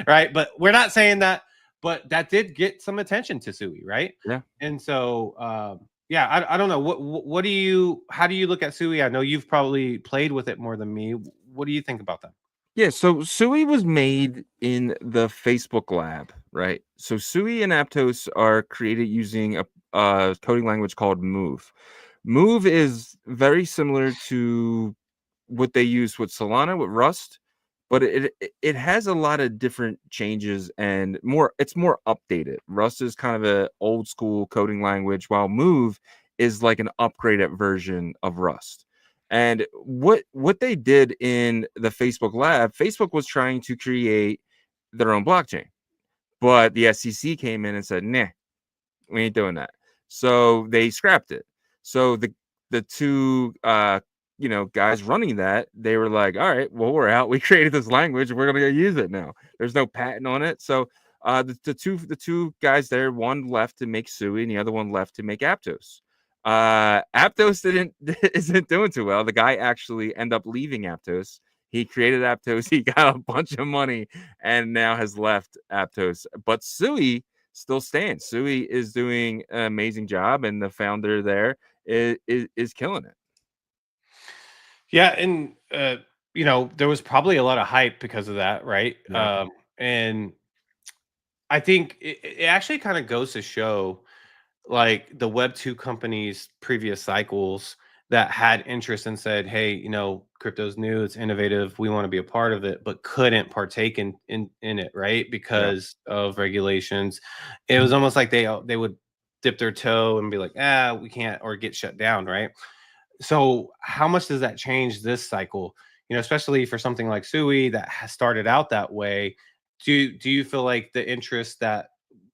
right? But we're not saying that, but that did get some attention to SUI, right? Yeah. And so, I don't know. How do you look at SUI? I know you've probably played with it more than me. What do you think about that? Yeah, so SUI was made in the Facebook lab, right? So SUI and Aptos are created using a coding language called Move. Move is very similar to what they use with Solana, with Rust, but it has a lot of different changes and it's more updated. Rust is kind of an old school coding language, while Move is like an upgraded version of Rust. And what they did in the Facebook lab, Facebook was trying to create their own blockchain, but the SEC came in and said, nah, we ain't doing that. So they scrapped it. So the two guys running that, they were like, all right, well, we're out. We created this language, we're gonna go use it now. There's no patent on it. So the two guys there, one left to make SUI and the other one left to make Aptos. Aptos isn't doing too well. The guy actually ended up leaving Aptos, He created Aptos. He got a bunch of money and now has left Aptos. But SUI still stands. SUI is doing an amazing job, and the founder there is killing it. Yeah, and there was probably a lot of hype because of that, right? Yeah. And I think it actually kind of goes to show, like, the Web 2 companies' previous cycles that had interest and said, "Hey, crypto's new, it's innovative, we want to be a part of it," but couldn't partake in it, right? Yeah. Because of regulations. It was almost like they would dip their toe and be like, we can't, or get shut down, right? So how much does that change this cycle? Especially for something like SUI that has started out that way. Do you feel like the interest that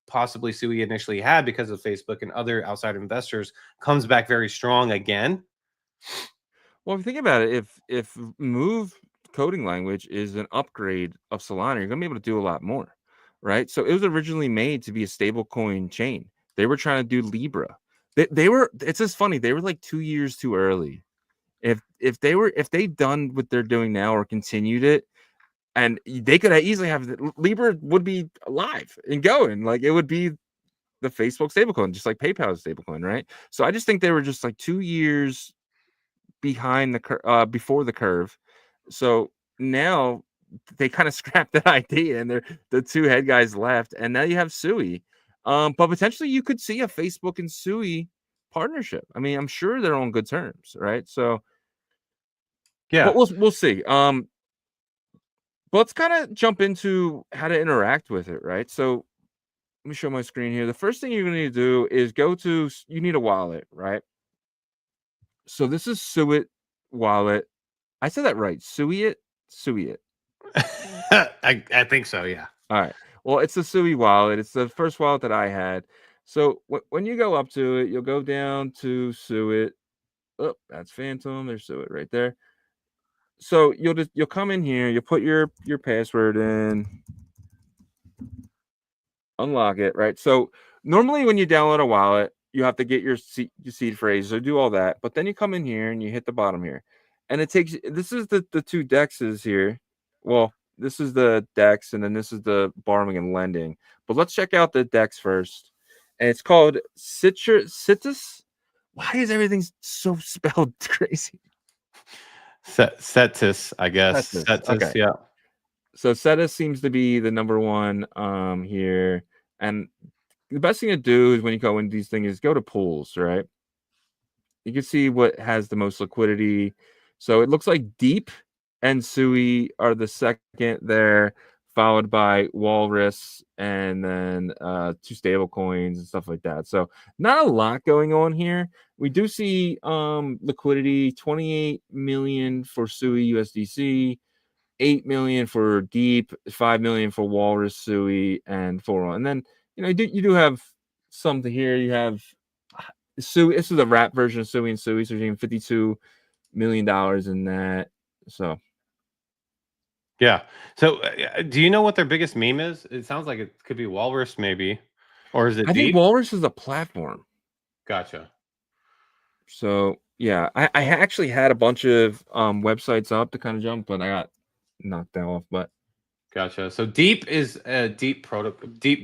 possibly SUI initially had because of Facebook and other outside investors comes back very strong again? Well, if you think about it, if Move coding language is an upgrade of Solana, you're gonna be able to do a lot more, right? So it was originally made to be a stablecoin chain. They were trying to do Libra. They were. It's just funny. They were like 2 years too early. If they'd done what they're doing now or continued it, and they could easily have Libra would be alive and going. Like, it would be the Facebook stablecoin, just like PayPal's stablecoin, right? So I just think they were just like 2 years behind the before the curve. So now they kind of scrapped that idea, and they're the two head guys left, and now you have SUI. But potentially you could see a Facebook and SUI partnership. I mean, I'm sure they're on good terms, right? So, but Yeah. we'll see. But let's kind of jump into how to interact with it, right? So let me show my screen here. The first thing you're going to need to do is you need a wallet, right? So this is Suit wallet. I said that right. Suit. I think so, yeah. All right. Well, it's the SUI wallet. It's the first wallet that I had. So when you go up to it, you'll go down to Suit. Oh, that's Phantom. There's Suit right there. So you'll come in here. You'll put your password in. Unlock it, right? So normally when you download a wallet, you have to get your seed phrase, so do all that. But then you come in here and you hit the bottom here, and it takes. This is the two dexes here. Well, this is the dex, and then this is the borrowing and lending. But let's check out the dex first, and it's called Citus. Why is everything so spelled crazy? Cetus, I guess. Cetus, Cetus, okay. yeah. So Cetus seems to be the number one here, and the best thing to do is when you go into these things is go to pools, right? You can see what has the most liquidity. So it looks like Deep and SUI are the second there, followed by Walrus, and then two stable coins and stuff like that. So not a lot going on here. We do see liquidity, 28 million for SUI USDC, 8 million for Deep, 5 million for Walrus, SUI, and 4. And then you do have something here. You have SUI. This is a wrap version of SUI and SUI, so you're getting $52 million in that. So Yeah. So do you know what their biggest meme is? It sounds like it could be Walrus, maybe. Or is it I think Deep? Walrus is a platform. Gotcha. So yeah, I actually had a bunch of websites up to kind of jump, but I got knocked off. But Gotcha. So Deep is a deep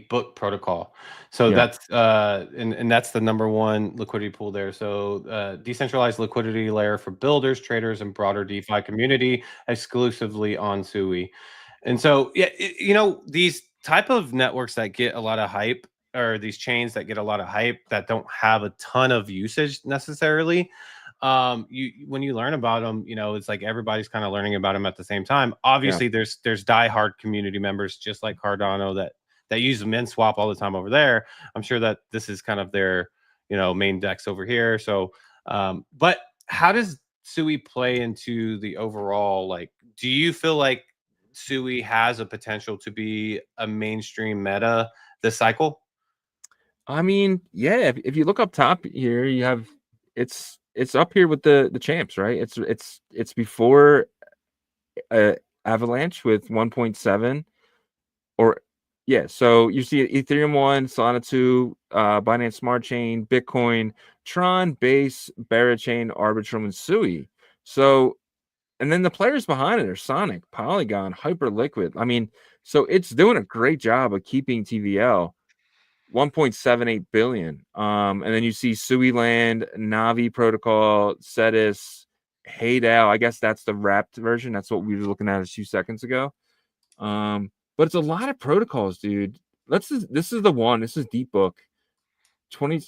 book protocol. So yeah. that's and that's the number one liquidity pool there. So decentralized liquidity layer for builders, traders, and broader DeFi community exclusively on SUI. And so yeah, these type of networks that get a lot of hype, or these chains that get a lot of hype that don't have a ton of usage necessarily, when you learn about them, it's like everybody's kind of learning about them at the same time. Obviously there's diehard community members just like Cardano that use MinSwap all the time over there. I'm sure that this is kind of their main dex over here. So but how does SUI play into the overall, like, do you feel like SUI has a potential to be a mainstream meta this cycle? I mean, yeah, if you look up top here, you have it's up here with the champs, right? It's before Avalanche with 1.7, or yeah. So you see Ethereum 1, Solana 2, Binance Smart Chain, Bitcoin, Tron, Base, Barachain, Arbitrum, and SUI. So And then the players behind it are Sonic, Polygon, Hyperliquid. I mean, so it's doing a great job of keeping TVL 1.78 billion. And then you see SUI Land, Navi Protocol, Cetus, HeyDAO. I guess that's the wrapped version. That's what we were looking at a few seconds ago. But it's a lot of protocols, dude. This is the one. This is DeepBook.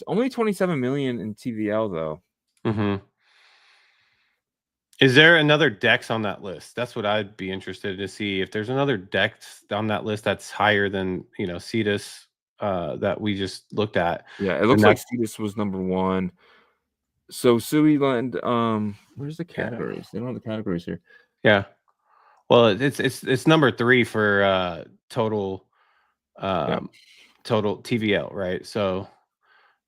Only 27 million in TVL though. Mm-hmm. Is there another DEX on that list? That's what I'd be interested to see. If there's another DEX on that list that's higher than, you know, Cetus that we just looked at. Yeah, it looks like Cetus was number 1. So SUI Land, where's the categories? They don't have the categories here. Yeah. Well, it's number 3 for total total TVL, right? So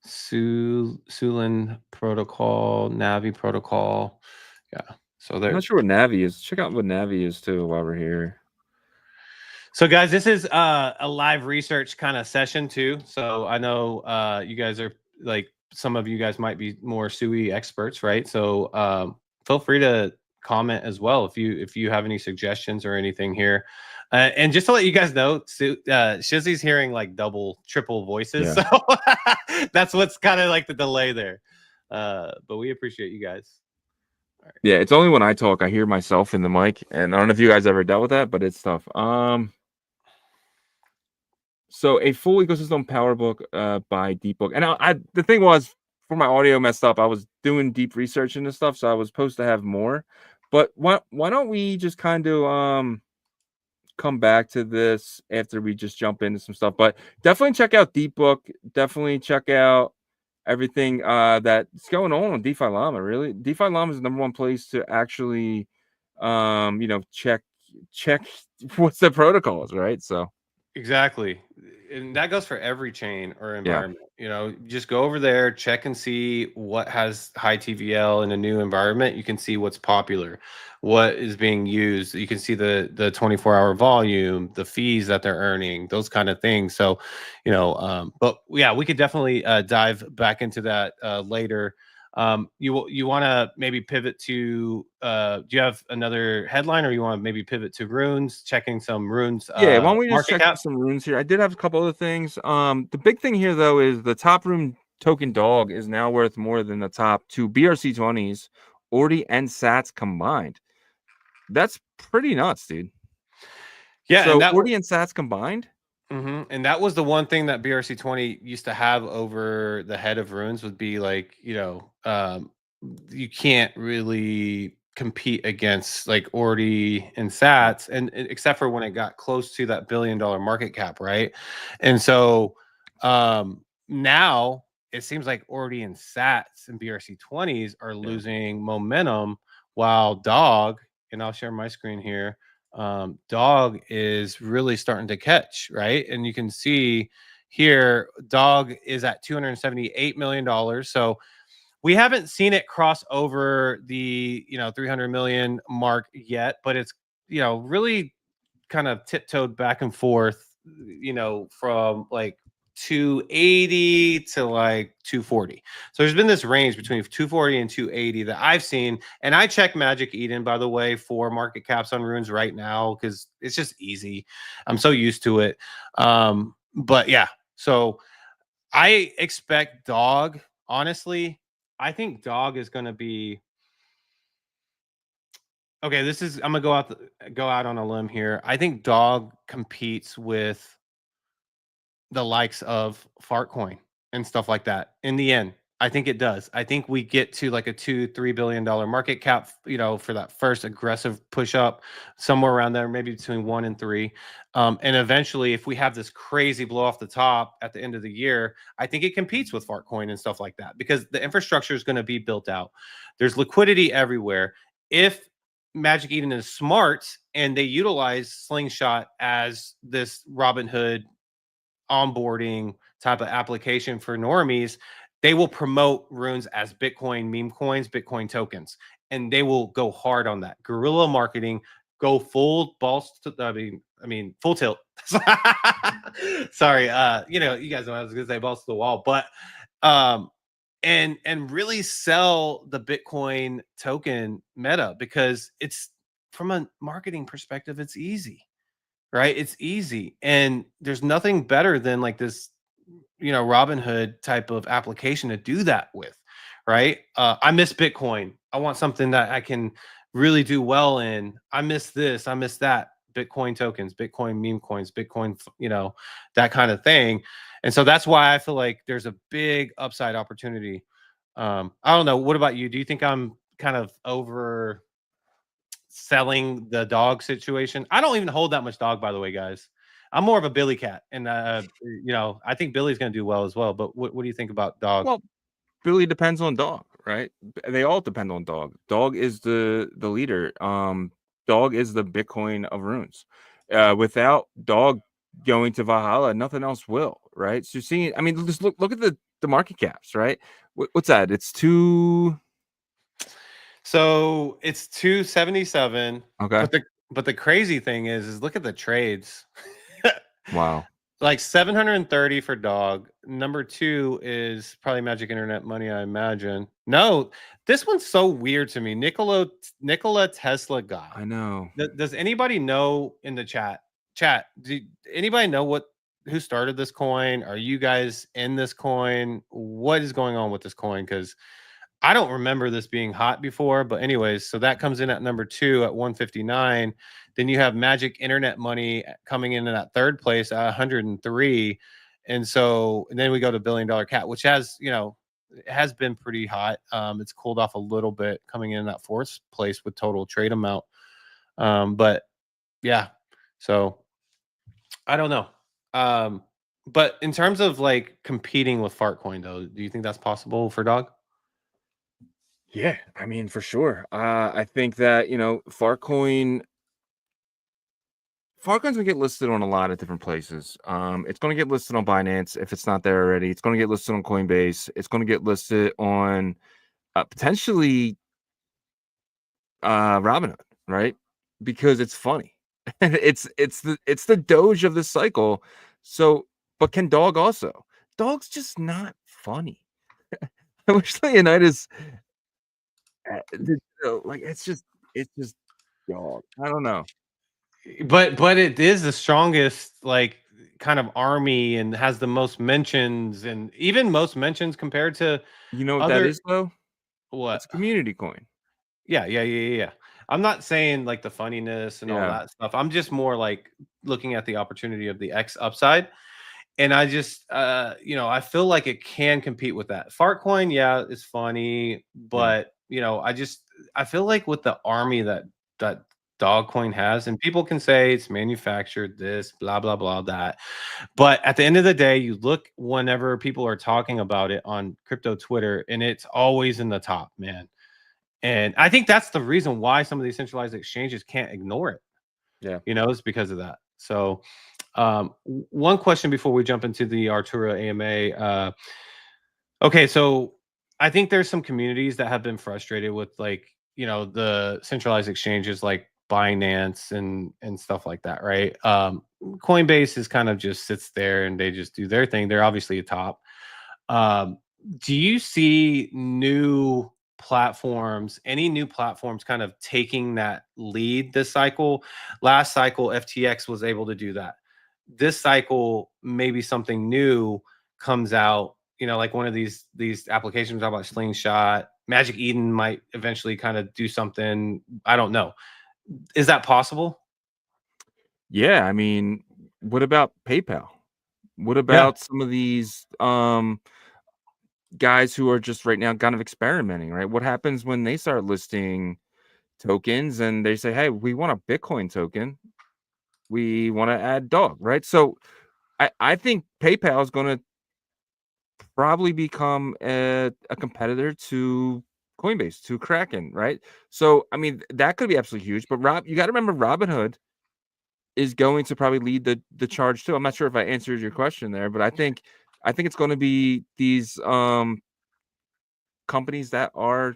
Sulan protocol, Navi protocol. Yeah. So I'm not sure what Navi is. Check out what Navi is too while we're here. So guys, this is a live research kind of session too. So I know you guys are like, some of you guys might be more SUI experts, right? So feel free to comment as well if you have any suggestions or anything here. And just to let you guys know, Shizzy's hearing like double, triple voices. Yeah. So that's what's kind of like the delay there. But we appreciate you guys. Right. Yeah, it's only when I talk I hear myself in the mic, and I don't know if you guys ever dealt with that, but it's tough. So a full ecosystem power book by DeepBook, and the thing was, for my audio messed up, I was doing deep research into stuff, so I was supposed to have more. But why don't we just kind of come back to this after we just jump into some stuff? But definitely check out DeepBook. Definitely check out everything that's going on DeFi Llama. Really, DeFi Llama is the number 1 place to actually you know, check what's the protocols, right? So exactly, and that goes for every chain or environment. You know, just go over there, check and see what has high TVL in a new environment. You can see what's popular, what is being used. You can see the 24-hour volume, the fees that they're earning, those kind of things. So, you know, but yeah, we could definitely dive back into that later. You want to maybe pivot to do you have another headline, or you want to maybe pivot to runes, checking some runes? Yeah, why don't we just check out some runes here? I did have a couple other things. The big thing here though is the top rune token dog is now worth more than the top 2 BRC20s, Ordi and Sats combined. That's pretty nuts, dude. Yeah, so Ordi and Sats combined. And that was the one thing that BRC20 used to have over the head of runes, would be like, you know, you can't really compete against like Ordi and Sats, and except for when it got close to that $1 billion market cap, right? And so now it seems like Ordi and Sats and BRC20s are losing momentum, while Dog, and I'll share my screen here, Dog is really starting to catch, right? And you can see here, Dog is at $278 million. So we haven't seen it cross over the, you know, 300 million mark yet, but it's, you know, really kind of tiptoed back and forth, you know, from like 280 to like 240. So there's been this range between 240 and 280 that I've seen. And I check Magic Eden, by the way, for market caps on runes right now, because it's just easy. I'm so used to it. But yeah, so I expect Dog, honestly, I think Dog is going to be, okay, this is, I'm gonna go out on a limb here. I think Dog competes with the likes of Fartcoin and stuff like that in the end. I think it does. I think we get to like a $2-3 billion market cap, you know, for that first aggressive push up, somewhere around there, maybe between 1 and 3. And eventually, if we have this crazy blow off the top at the end of the year, I think it competes with Fartcoin and stuff like that, because the infrastructure is going to be built out. There's liquidity everywhere. If Magic Eden is smart and they utilize Slingshot as this Robinhood onboarding type of application for normies, they will promote runes as Bitcoin meme coins, Bitcoin tokens, and they will go hard on that guerrilla marketing, go full balls to, I mean full tilt. Sorry, you know, you guys know I was gonna say balls to the wall, but and really sell the Bitcoin token meta, because it's from a marketing perspective, it's easy, right? It's easy, and there's nothing better than like this, Robinhood type of application to do that with, right? I miss Bitcoin. I want something that I can really do well in. I miss this. I miss that. Bitcoin tokens, Bitcoin meme coins, Bitcoin, that kind of thing. And so that's why I feel like there's a big upside opportunity. I don't know. What about you? Do you think I'm kind of over selling the dog situation? I don't even hold that much dog, by the way, guys. I'm more of a Billy cat, and I think Billy's going to do well as well. But what do you think about dog? Well, Billy depends on dog, right? They all depend on dog. Dog is the leader. Dog is the Bitcoin of runes. Without dog going to Valhalla, nothing else will, right? So you're seeing, I mean, just look at the market caps, right? What's that? It's two. So it's 277. Okay. But the crazy thing is look at the trades. Wow. Like 730 for dog. Number 2 is probably Magic Internet Money, I imagine. No, this one's so weird to me. Nikola Tesla guy. I know. Does anybody know in the chat? Anybody know who started this coin? Are you guys in this coin? What is going on with this coin? Because I don't remember this being hot before, but anyways, so that comes in at number 2 at 159. Then you have Magic Internet Money coming in at third place at 103. And then we go to $1 Billion Cat, which has, it has been pretty hot. It's cooled off a little bit coming in at fourth place with total trade amount. But yeah, so I don't know. But in terms of like competing with Fartcoin though, do you think that's possible for dog? Yeah, I mean, for sure. I think that, Fartcoin's gonna get listed on a lot of different places. It's gonna get listed on Binance if it's not there already. It's gonna get listed on Coinbase. It's gonna get listed on potentially Robinhood, right? Because it's funny. it's the Doge of this cycle. So, but can dog also? Dog's just not funny. I wish Leonidas like it's just dog. I don't know. But it is the strongest like kind of army and has the most mentions and even most mentions compared to You know what other that is though? what? It's a community coin. Yeah. I'm not saying like the funniness and all Yeah. that stuff. I'm just more like looking at the opportunity of the X upside. And I just I feel like it can compete with that. Fartcoin, yeah, it's funny, but I feel like with the army that Dogcoin has, and people can say it's manufactured, this, blah, blah, blah, that. But at the end of the day, you look whenever people are talking about it on crypto Twitter, and it's always in the top, man. And I think that's the reason why some of these centralized exchanges can't ignore it. Yeah. It's because of that. So one question before we jump into the Artura AMA. Okay, so I think there's some communities that have been frustrated with like, the centralized exchanges like Binance and stuff like that, right? Coinbase is kind of just sits there and they just do their thing. They're obviously a top. Do you see any new platforms kind of taking that lead this cycle? Last cycle, FTX was able to do that. This cycle, maybe something new comes out, like one of these applications about Slingshot. Magic Eden might eventually kind of do something. I don't know. Is that possible? Yeah, I mean, what about PayPal? What about some of these guys who are just right now kind of experimenting, right? What happens when they start listing tokens and they say, "Hey, we want a Bitcoin token. We want to add dog," right? So I think PayPal is going to probably become a competitor to Coinbase, to Kraken, right? So I mean, that could be absolutely huge. But you got to remember, Robinhood is going to probably lead the charge too. I'm not sure if I answered your question there, but I think it's going to be these companies that are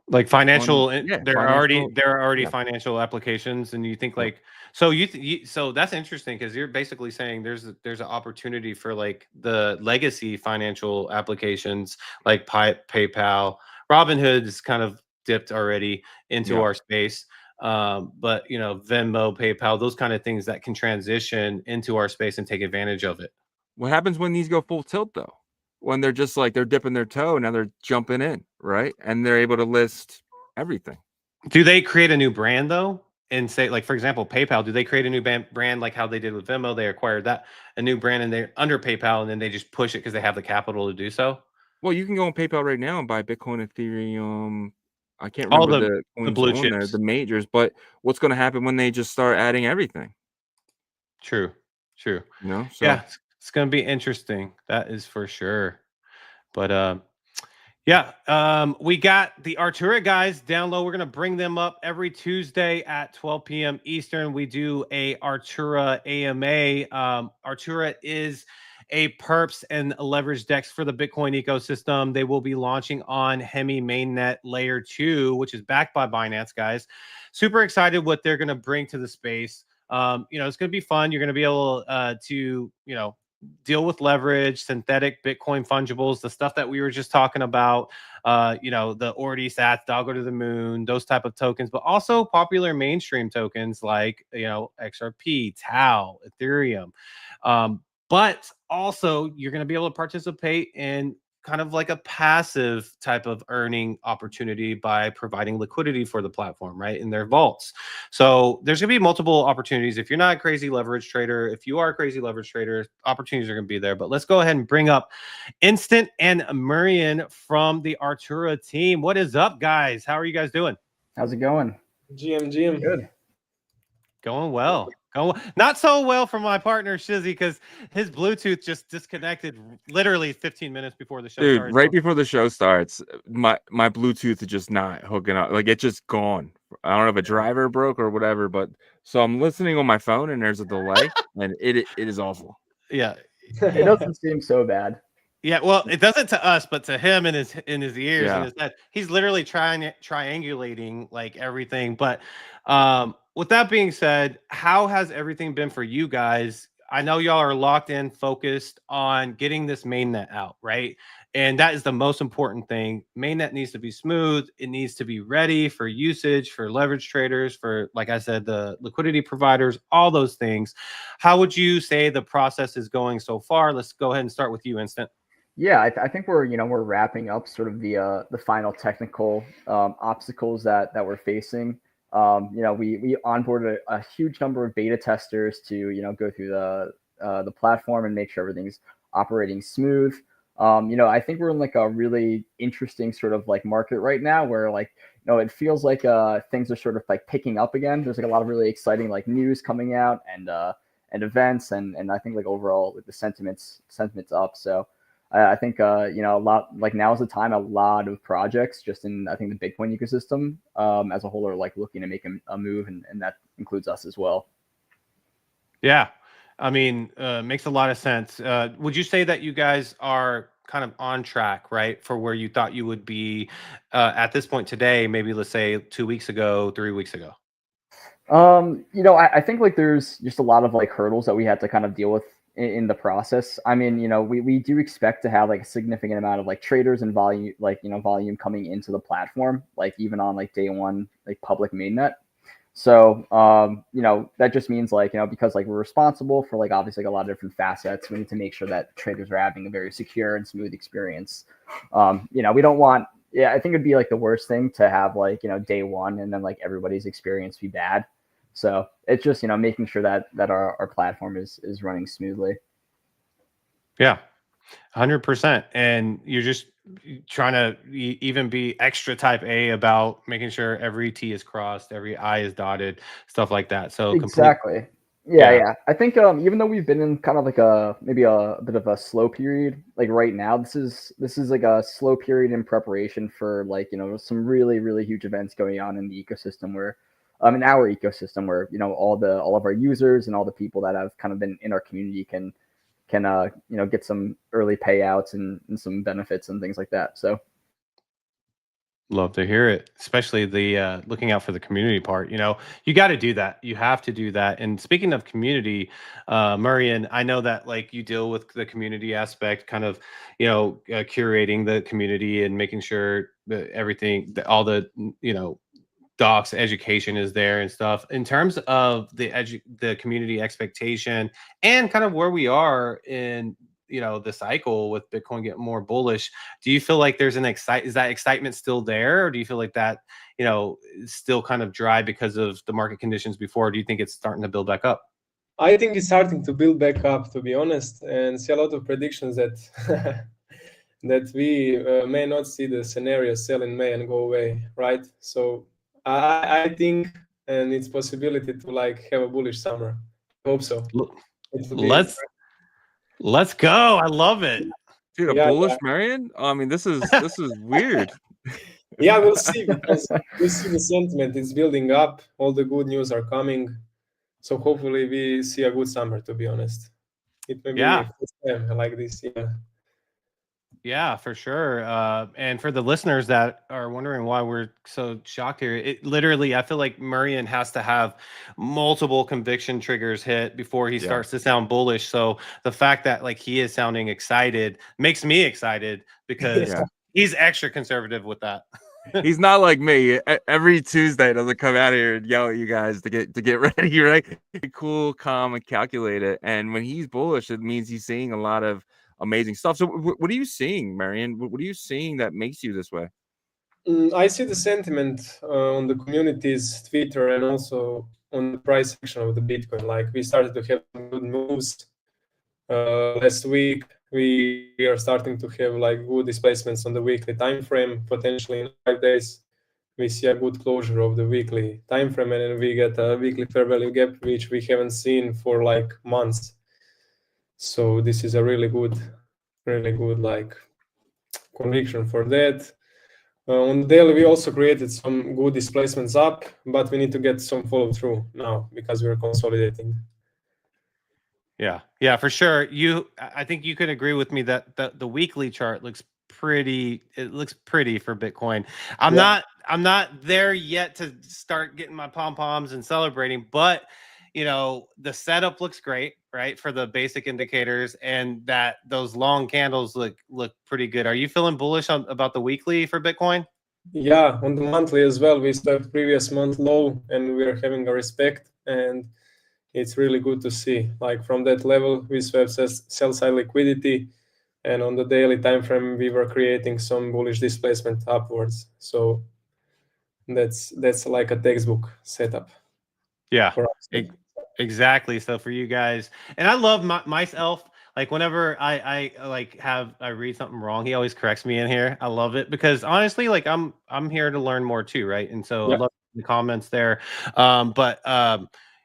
like financial there are already yeah. financial applications, and you think like so that's interesting because you're basically saying there's an opportunity for like the legacy financial applications like PayPal. Robinhood is kind of dipped already into our space. but you know, Venmo, PayPal, those kind of things that can transition into our space and take advantage of it. What happens when these go full tilt though? When they're just like they're dipping their toe, now they're jumping in, right? And they're able to list everything. Do they create a new brand though? And say, like, for example, PayPal, do they create a new brand like how they did with Venmo? They acquired that a new brand and they're under PayPal, and then they just push it because they have the capital to do so. Well, you can go on PayPal right now and buy Bitcoin, Ethereum. I can't All remember the the coins blue on there, chips. the majors, but what's going to happen when they just start adding everything? True. You know, so Yeah, it's going to be interesting. That is for sure. But yeah, we got the Artura guys down low. We're going to bring them up every Tuesday at 12 p.m. Eastern. We do a Artura AMA. Artura is a perps and leverage DEX for the Bitcoin ecosystem. They will be launching on Hemi mainnet layer 2, which is backed by Binance, guys. Super excited what they're going to bring to the space. You know, it's going to be fun. You're going to be able to, you know, deal with leverage, synthetic Bitcoin fungibles, the stuff that we were just talking about, you know, the Ordi Sats, Doggo to the Moon, those type of tokens, but also popular mainstream tokens like, you know, XRP, Tau, Ethereum. But also you're going to be able to participate in kind of like a passive type of earning opportunity by providing liquidity for the platform, right, in their vaults. So there's going to be multiple opportunities. If you're not a crazy leverage trader, if you are a crazy leverage trader, opportunities are going to be there. But let's go ahead and bring up Instant and Murian from the Artura team. What is up, guys? How are you guys doing? How's it going? GM. Good. Going well. Not so well for my partner Shizzy, because his Bluetooth just disconnected literally 15 minutes before the show dude, started. right before the show starts, my Bluetooth is just not hooking up. Like, it's just gone. I don't know if a driver broke or whatever, but so I'm listening on my phone and there's a delay, and it is awful. Yeah. It doesn't seem so bad. Yeah, well, it doesn't to us, but to him in his ears and Yeah. his head, he's literally triangulating like everything. But with that being said, how has everything been for you guys? I know y'all are locked in, focused on getting this mainnet out, right? And that is the most important thing. Mainnet needs to be smooth. It needs to be ready for usage, for leverage traders, for, like I said, the liquidity providers, all those things. How would you say the process is going so far? Let's go ahead and start with you, Instant. Yeah, I think we're we're wrapping up sort of the final technical obstacles that we're facing. We onboarded a huge number of beta testers to go through the platform and make sure everything's operating smooth. I think we're in like a really interesting sort of like market right now where it feels like things are sort of like picking up again. There's like a lot of really exciting like news coming out and events and I think like overall like, the sentiments up. So I think a lot like now is the time. A lot of projects just in I think the Bitcoin ecosystem as a whole are like looking to make a move, and that includes us as well. Yeah, I mean, makes a lot of sense. Would you say that you guys are kind of on track, right, for where you thought you would be at this point today? Maybe let's say 2 weeks ago, 3 weeks ago. I think like there's just a lot of like hurdles that we had to kind of deal with in the process. I mean, we do expect to have like a significant amount of like traders and volume coming into the platform, like even on like day one, like public mainnet. So, that just means because like we're responsible for like obviously like a lot of different facets, we need to make sure that traders are having a very secure and smooth experience. We don't want, I think it'd be like the worst thing to have like, day one and then like everybody's experience be bad. So it's just, making sure that our platform is running smoothly. Yeah, 100%. And you're just trying to even be extra type A about making sure every T is crossed, every I is dotted, stuff like that. So exactly. Yeah. I think even though we've been in kind of like maybe a bit of a slow period, like right now, this is like a slow period in preparation for like, some really, really huge events going on in the ecosystem where in our ecosystem where, all of our users and all the people that have kind of been in our community can get some early payouts and some benefits and things like that. So love to hear it, especially the looking out for the community part. You got to do that. You have to do that. And speaking of community, Murian, I know that like you deal with the community aspect, kind of, curating the community and making sure that everything, that all the, Doc's education is there and stuff. In terms of the community expectation and kind of where we are in, you know, the cycle with Bitcoin getting more bullish, do you feel like there's is that excitement still there, or do you feel like that, you know, is still kind of dry because of the market conditions before? Or do you think it's starting to build back up? I think it's starting to build back up, to be honest, and see a lot of predictions that that we may not see the scenario sell in May and go away, right? So I think, and it's possibility to like have a bullish summer. I hope so. Let's go. I love it. Dude, a bullish Marion? I mean, this is weird. Yeah, we'll see, because we see the sentiment is building up. All the good news are coming. So hopefully we see a good summer, to be honest. It may be first time like this, yeah. Yeah, for sure. And for the listeners that are wondering why we're so shocked here, it literally, I feel like Marion has to have multiple conviction triggers hit before he starts to sound bullish. So the fact that like he is sounding excited makes me excited, because he's extra conservative with that. He's not like me. Every Tuesday doesn't come out here and yell at you guys to get ready, right? Cool, calm, and calculated. And when he's bullish, it means he's seeing a lot of amazing stuff. So what are you seeing, Marion? What are you seeing that makes you this way? I see the sentiment on the community's Twitter and also on the price section of the Bitcoin. Like, we started to have some good moves last week. We are starting to have like good displacements on the weekly time frame. Potentially in 5 days, we see a good closure of the weekly time frame, and then we get a weekly fair value gap, which we haven't seen for like months. So this is a really good like conviction for that. On the daily, we also created some good displacements up, but we need to get some follow through now because we're consolidating. Yeah, for sure. I think you could agree with me that the weekly chart looks pretty. It looks pretty for Bitcoin. I'm not there yet to start getting my pom-poms and celebrating, but you know, the setup looks great, right, for the basic indicators, and that those long candles look pretty good. Are you feeling bullish about the weekly for Bitcoin? Yeah, on the monthly as well. We swept previous month low, and we're having a respect, and it's really good to see. Like, from that level, we swept sell side liquidity, and on the daily time frame, we were creating some bullish displacement upwards. So that's like a textbook setup. Yeah, exactly. So for you guys, and I love myself. Like, whenever I read something wrong, he always corrects me in here. I love it, because honestly, like, I'm here to learn more too, right? And so I love the comments there.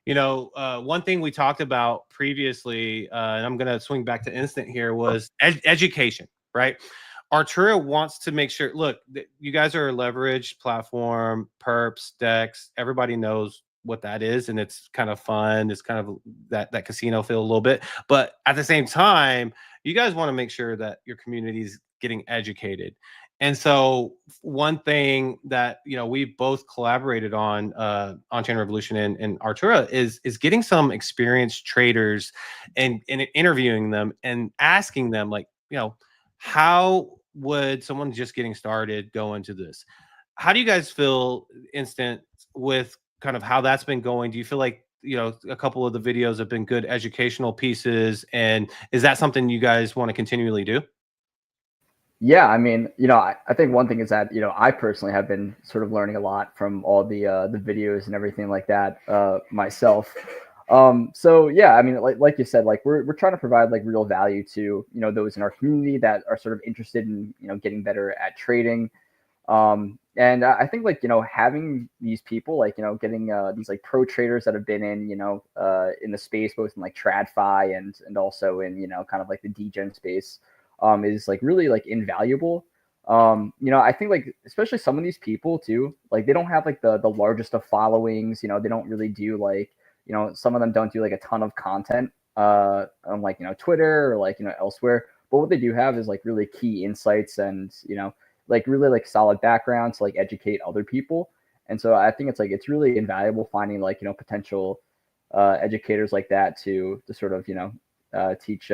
You know, one thing we talked about previously, and I'm going to swing back to Instant here, was education, right? Artura wants to make sure, look, you guys are a leveraged platform, perps, DEX, everybody knows what that is, and it's kind of fun. It's kind of that casino feel a little bit, but at the same time, you guys want to make sure that your community is getting educated. And so one thing that, you know, we've both collaborated on OnChain Revolution and Artura is getting some experienced traders and interviewing them and asking them, like, you know, how would someone just getting started go into this? How do you guys feel, Instant, with kind of how that's been going? Do you feel like, you know, a couple of the videos have been good educational pieces, and is that something you guys want to continually do? Yeah, I mean, you know, I think one thing is that, you know, I personally have been sort of learning a lot from all the videos and everything like that myself. So yeah, I mean, like you said, like we're trying to provide like real value to, you know, those in our community that are sort of interested in, you know, getting better at trading. And I think, like, you know, having these people, like, you know, getting these like pro traders that have been in, you know, in the space, both in like TradFi and also in, you know, kind of like the degen space, is like really like invaluable. You know, I think, like, especially some of these people too, like, they don't have like the largest of followings, you know, they don't really do like, you know, some of them don't do like a ton of content on, like, you know, Twitter or like, you know, elsewhere, but what they do have is like really key insights and, you know, like really like solid background to like educate other people. And so I think it's really invaluable finding like, you know, potential educators like that to sort of, you know, teach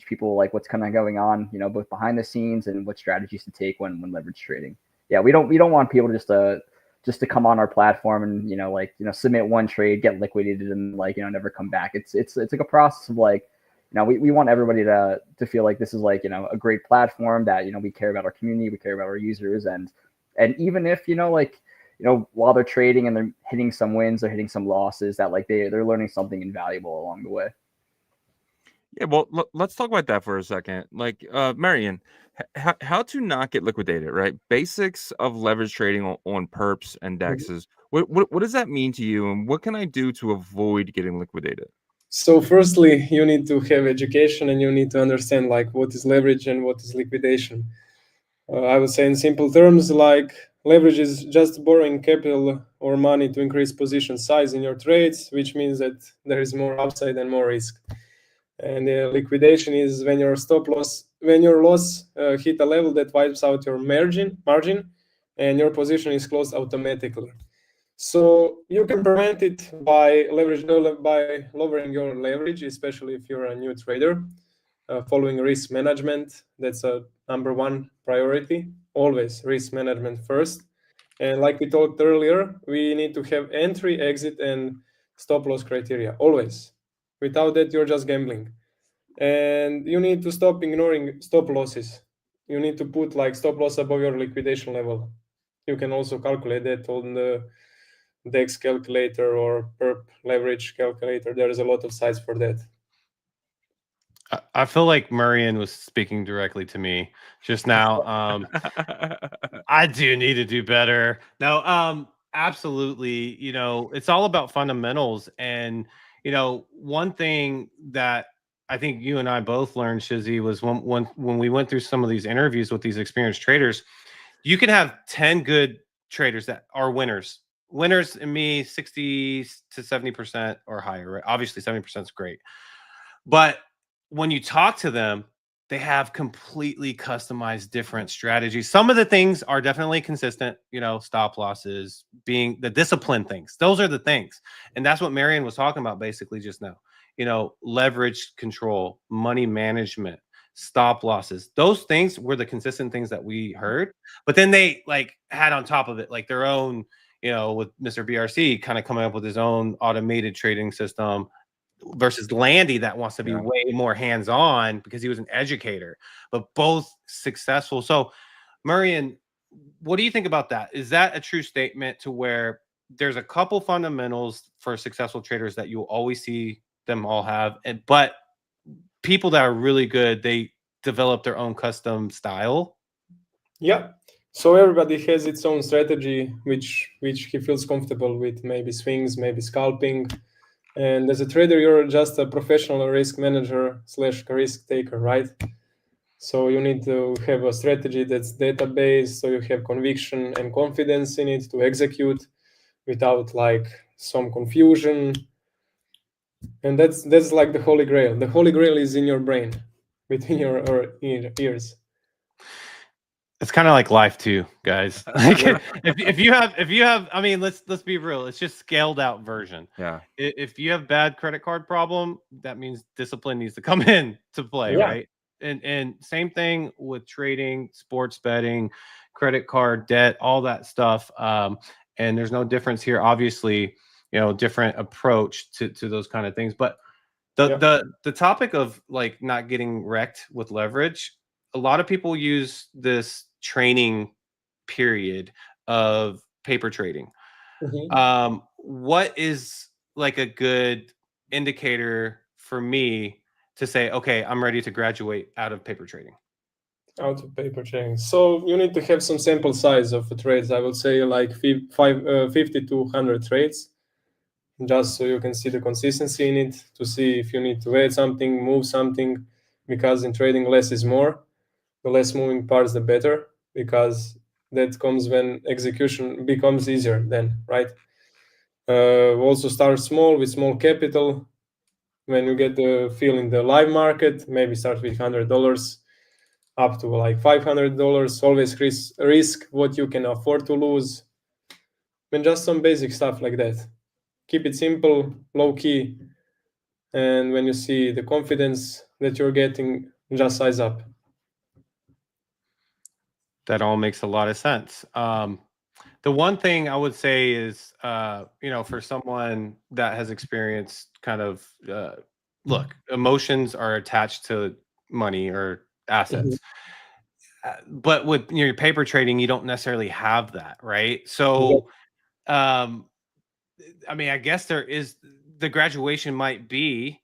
people like what's kind of going on, you know, both behind the scenes and what strategies to take when leverage trading. Yeah, we don't want people to just to come on our platform and submit one trade, get liquidated, and never come back. It's like a process of we want everybody to feel like this is a great platform that we care about our community, we care about our users, and even if while they're trading and they're hitting some wins or hitting some losses, that they're learning something invaluable along the way. Yeah, well, let's talk about that for a second. Marian, how to not get liquidated, right? Basics of leverage trading on perps and dexes. What does that mean to you, and what can I do to avoid getting liquidated? So firstly, you need to have education, and you need to understand what is leverage and what is liquidation. I would say in simple terms, leverage is just borrowing capital or money to increase position size in your trades, which means that there is more upside and more risk. And liquidation is when your loss hit a level that wipes out your margin, and your position is closed automatically. So you can prevent it by lowering your leverage, especially if you're a new trader. Following risk management, that's a number one priority. Always risk management first. And like we talked earlier, we need to have entry, exit, and stop loss criteria, always. Without that, you're just gambling. And you need to stop ignoring stop losses. You need to put stop loss above your liquidation level. You can also calculate that on the DEX calculator or perp leverage calculator. There is a lot of sites for that. I feel like Marian was speaking directly to me just now. I do need to do better. No, absolutely. It's all about fundamentals. And, one thing that I think you and I both learned, Shizzy, was when we went through some of these interviews with these experienced traders, you can have 10 good traders that are winners. Winners in me, 60 to 70% or higher, right? Obviously, 70% is great. But when you talk to them, they have completely customized different strategies. Some of the things are definitely consistent, stop losses, being the discipline things. Those are the things. And that's what Marian was talking about basically just now. Leverage control, money management, stop losses. Those things were the consistent things that we heard. But then they had on top of it their own, with Mr. BRC kind of coming up with his own automated trading system, versus Landy that wants to be way more hands-on because he was an educator, but both successful. So Marian, what do you think about that? Is that a true statement to where there's a couple fundamentals for successful traders that you'll always see them all have, but people that are really good, they develop their own custom style? Yeah. So everybody has its own strategy, which he feels comfortable with, maybe swings, maybe scalping. And as a trader, you're just a professional risk manager / risk taker, right? So you need to have a strategy that's data-based, so you have conviction and confidence in it to execute without some confusion. And that's the holy grail. The holy grail is in your brain, between your ears. It's kind of like life too, guys. if you have, I mean, let's be real. It's just scaled out version. Yeah. If you have bad credit card problem, that means discipline needs to come in to play, right? And same thing with trading, sports betting, credit card debt, all that stuff. And there's no difference here. Obviously, different approach to those kind of things. But the topic of not getting wrecked with leverage, a lot of people use this training period of paper trading. What is a good indicator for me to say, okay, I'm ready to graduate out of paper trading? Out of paper trading. So you need to have some sample size of the trades. I would say 50 to 100 trades, just so you can see the consistency in it, to see if you need to add something, move something, because in trading less is more. The less moving parts, the better, because that comes when execution becomes easier then, right? Also start small with small capital. When you get the feel in the live market, maybe start with $100 up to $500. Always risk what you can afford to lose. And just some basic stuff like that. Keep it simple, low key. And when you see the confidence that you're getting, just size up. That all makes a lot of sense. The one thing I would say is, you know, for someone that has experienced kind of, look, emotions are attached to money or assets. But with your paper trading, you don't necessarily have that, right? So, I mean, I guess there is the graduation might be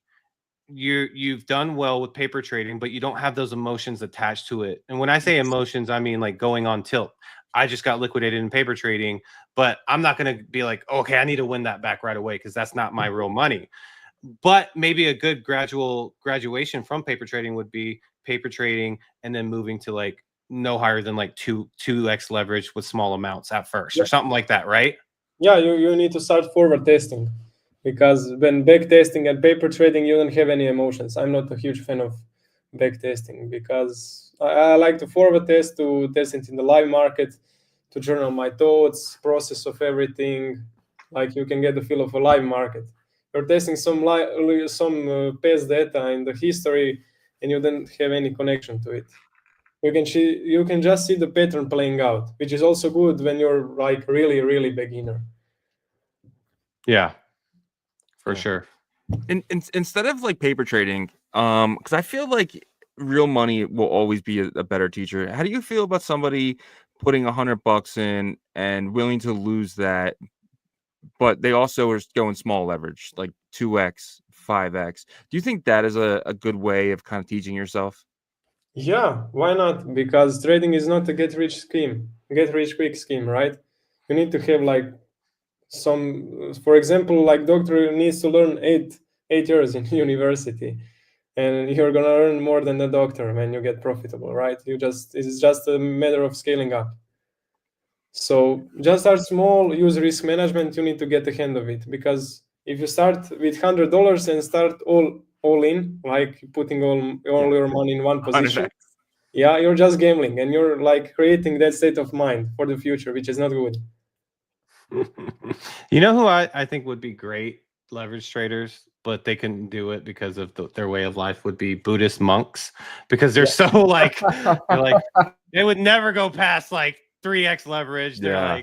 you've done well with paper trading, but you don't have those emotions attached to it. And when I say emotions, I mean like going on tilt. I just got liquidated in paper trading, but I'm not going to be like, okay, I need to win that back right away because that's not my real money. But maybe a good graduation from paper trading would be paper trading and then moving to like no higher than like 2x leverage with small amounts at first or something like that, right? Yeah, you need to start forward testing, because when back testing and paper trading, you don't have any emotions. I'm not a huge fan of back testing because I like to forward test, to test it in the live market, to journal my thoughts, process of everything. Like you can get the feel of a live market. You're testing some past data in the history, and you don't have any connection to it. You can just see the pattern playing out, which is also good when you're like really beginner. Yeah, for Yeah. sure. Instead of like paper trading, because I feel like real money will always be a better teacher. How do you feel about somebody putting $100 in and willing to lose that, but they also are going small leverage, like 2x, 5x? Do you think that is a good way of kind of teaching yourself? Yeah, why not? Because trading is not a get rich quick scheme, right? You need to have like some, for example, like doctor needs to learn 8 years in university, and you're gonna earn more than the doctor when you get profitable, right? It's just a matter of scaling up. So just start small, use risk management. You need to get a hand of it, because if you start with $100 and start all in, like putting all your money in one position, 100x. yeah, you're just gambling, and you're like creating that state of mind for the future, which is not good. You know who I think would be great leverage traders, but they couldn't do it because of their way of life, would be Buddhist monks, because they're so like, they're like, they would never go past like 3x leverage. They're Yeah.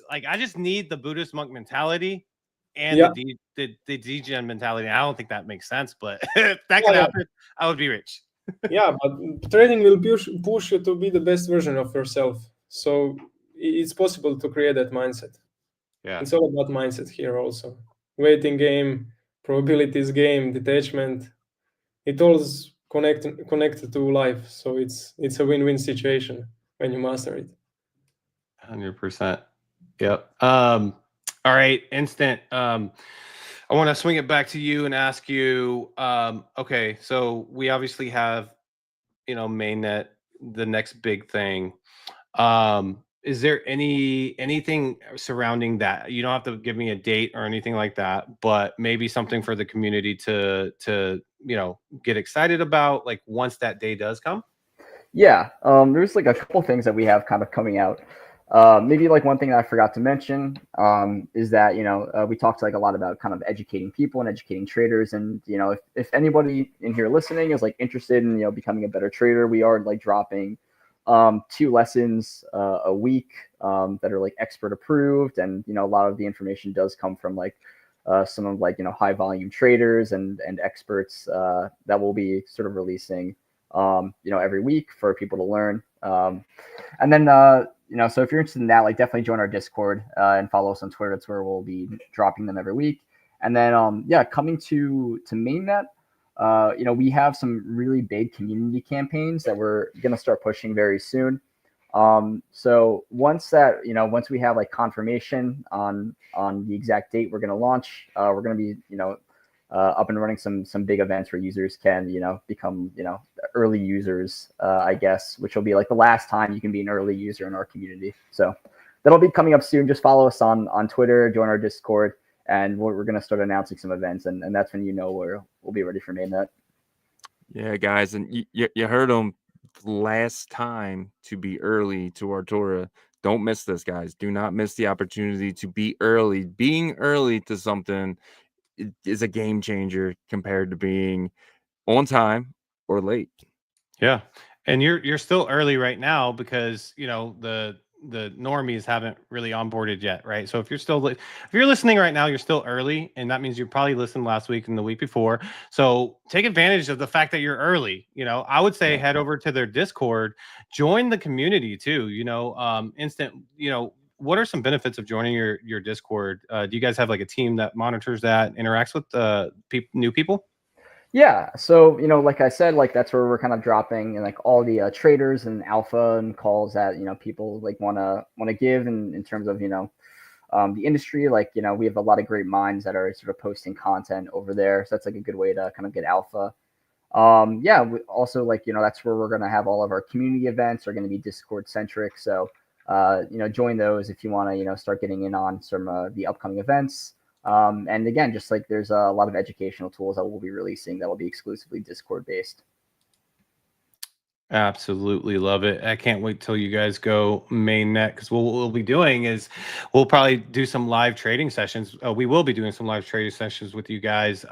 like I just need the Buddhist monk mentality and Yeah. the degen mentality. I don't think that makes sense, but if that could Yeah. happen, I would be rich. Yeah, but trading will push you to be the best version of yourself. So it's possible to create that mindset. Yeah. It's all about mindset here also. Waiting game, probabilities game, detachment. It all's connected to life. So it's a win-win situation when you master it. 100%. Yep. All right, Instant. I want to swing it back to you and ask you, okay, so we obviously have, you know, mainnet, the next big thing. Is there anything surrounding that? You don't have to give me a date or anything like that, but maybe something for the community to you know, get excited about, like once that day does come? Yeah, there's like a couple things that we have kind of coming out. Maybe like one thing that I forgot to mention is that we talked like a lot about kind of educating people and educating traders, and if anybody in here listening is like interested in becoming a better trader, we are like dropping 2 lessons a week that are like expert approved, and a lot of the information does come from like some of like high volume traders and experts that will be sort of releasing every week for people to learn. And then, so if you're interested in that, like definitely join our Discord and follow us on Twitter. That's where we'll be dropping them every week. And then, coming to mainnet, we have some really big community campaigns that we're going to start pushing very soon. So once we have like confirmation on the exact date we're going to launch, we're going to be, up and running some big events where users can, become, early users, I guess, which will be like the last time you can be an early user in our community. So that'll be coming up soon. Just follow us on Twitter, join our Discord, and we're going to start announcing some events. And that's when we'll be ready for mainnet. Yeah, guys, and you heard them. Last time to be early to Artura. Don't miss this, guys. Do not miss the opportunity to be early. Being early to something is a game changer compared to being on time or late. Yeah. And you're still early right now because, the the normies haven't really onboarded yet, right? So if you're listening right now, you're still early, and that means you probably listened last week and the week before. So take advantage of the fact that you're early. I would say head over to their Discord, join the community too. Instant. What are some benefits of joining your Discord? Do you guys have like a team that monitors that, interacts with new people? Yeah, so like I said, like that's where we're kind of dropping like all the traders and alpha and calls that people like want to give in terms of the industry. Like we have a lot of great minds that are sort of posting content over there, so that's like a good way to kind of get alpha. Yeah, also like that's where we're gonna have all of our community events are going to be Discord centric. So join those if you want to start getting in on some the upcoming events. And again, just like there's a lot of educational tools that we'll be releasing that will be exclusively Discord based. Absolutely love it. I can't wait till you guys go mainnet, because what we'll be doing is we'll probably do some live trading sessions. We will be doing some live trading sessions with you guys.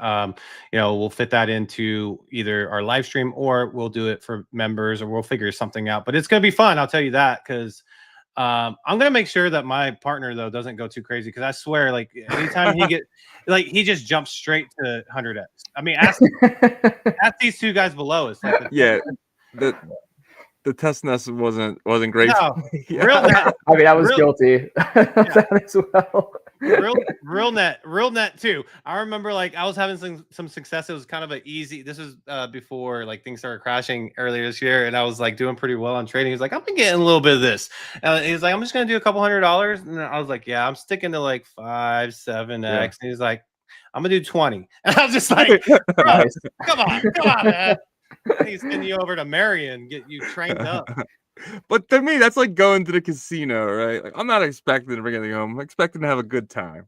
We'll fit that into either our live stream, or we'll do it for members, or we'll figure something out. But it's going to be fun, I'll tell you that, because I'm gonna make sure that my partner though doesn't go too crazy, because I swear, like anytime he just jumps straight to 100x. I mean, ask these two guys below. It's like the test nest wasn't great. No, Yeah. real net. I mean, I was guilty of that as well. real net too. I remember like I was having some success. It was kind of an easy. This was before like things started crashing earlier this year, and I was like doing pretty well on trading. He's like, I'm getting a little bit of this. He's like, I'm just gonna do a couple $100, and I was like, yeah, I'm sticking to like 5, 7x. Yeah. And he's like, I'm gonna do 20, and I was just like, nice. come on, man. He's sending you over to Marion, get you trained up. But to me, that's like going to the casino, right? Like, I'm not expecting to bring anything home. I'm expecting to have a good time.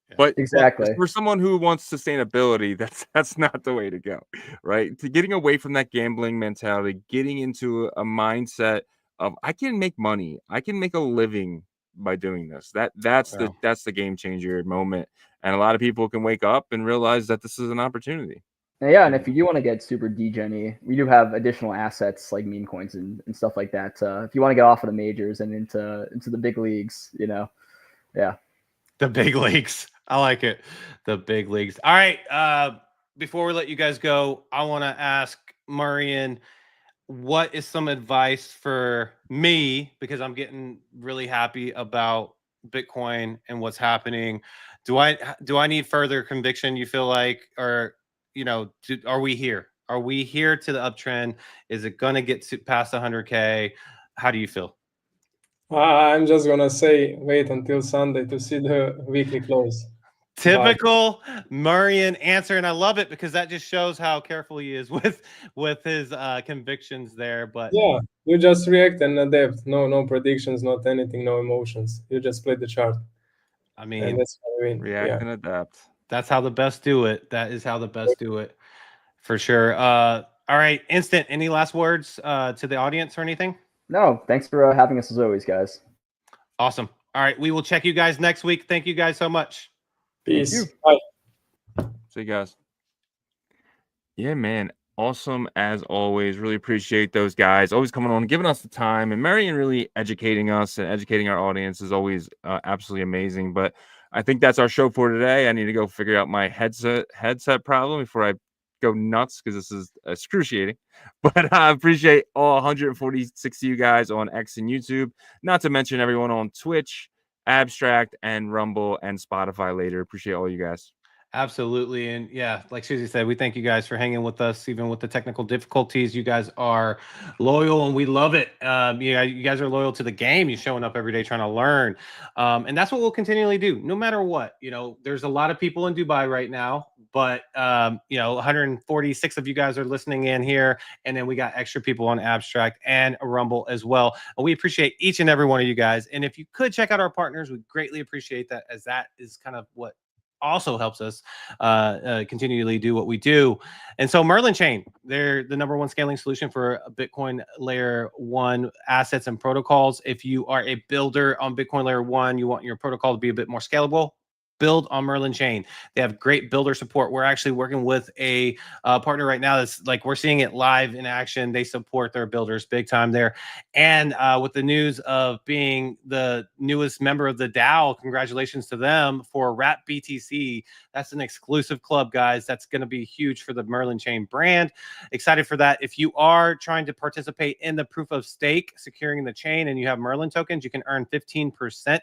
Yeah. But exactly, for someone who wants sustainability, that's not the way to go, right? To getting away from that gambling mentality, getting into a mindset of I can make money, I can make a living by doing this. That's the game changer moment, and a lot of people can wake up and realize that this is an opportunity. Yeah, and if you do want to get super degen-y, we do have additional assets like meme coins and stuff like that. If you want to get off of the majors and into the big leagues, yeah. The big leagues. I like it. The big leagues. All right. Before we let you guys go, I want to ask Marian, what is some advice for me? Because I'm getting really happy about Bitcoin and what's happening. Do I need further conviction, you feel like, or are we here? Are we here to the uptrend? Is it going to get past 100K? How do you feel? I'm just going to say, wait until Sunday to see the weekly close. Typical Marian answer. And I love it, because that just shows how careful he is with his convictions there. But yeah, you just react and adapt. No predictions, not anything, no emotions. You just play the chart. I mean, that's how I mean. React and adapt. That's how the best do it. That is how the best do it, for sure. All right, Instant, any last words to the audience or anything? No, thanks for having us as always, guys. Awesome. All right, we will check you guys next week. Thank you guys so much. Peace. Bye. See you guys. Yeah, man. Awesome as always. Really appreciate those guys always coming on and giving us the time. And Marian really educating us and educating our audience is always absolutely amazing. But I think that's our show for today. I need to go figure out my headset problem before I go nuts, because this is excruciating. But I appreciate all 146 of you guys on X and YouTube, not to mention everyone on Twitch, Abstract, and Rumble, and Spotify later. Appreciate all you guys. Absolutely. And yeah, like Susie said, we thank you guys for hanging with us, even with the technical difficulties. You guys are loyal and we love it. You guys are loyal to the game. You're showing up every day trying to learn. And that's what we'll continually do, no matter what. There's a lot of people in Dubai right now, but 146 of you guys are listening in here. And then we got extra people on Abstract and Rumble as well. And we appreciate each and every one of you guys. And if you could check out our partners, we greatly appreciate that, as that is kind of what also helps us continually do what we do. And so Merlin Chain, they're the #1 scaling solution for Bitcoin layer 1 assets and protocols. If you are a builder on Bitcoin layer 1, you want your protocol to be a bit more scalable, build on Merlin Chain. They have great builder support. We're actually working with a partner right now that's like, we're seeing it live in action. They support their builders big time there. And with the news of being the newest member of the DAO, congratulations to them for Wrap BTC. That's an exclusive club, guys. That's going to be huge for the Merlin Chain brand. Excited for that. If you are trying to participate in the proof of stake, securing the chain, and you have Merlin tokens, you can earn 15%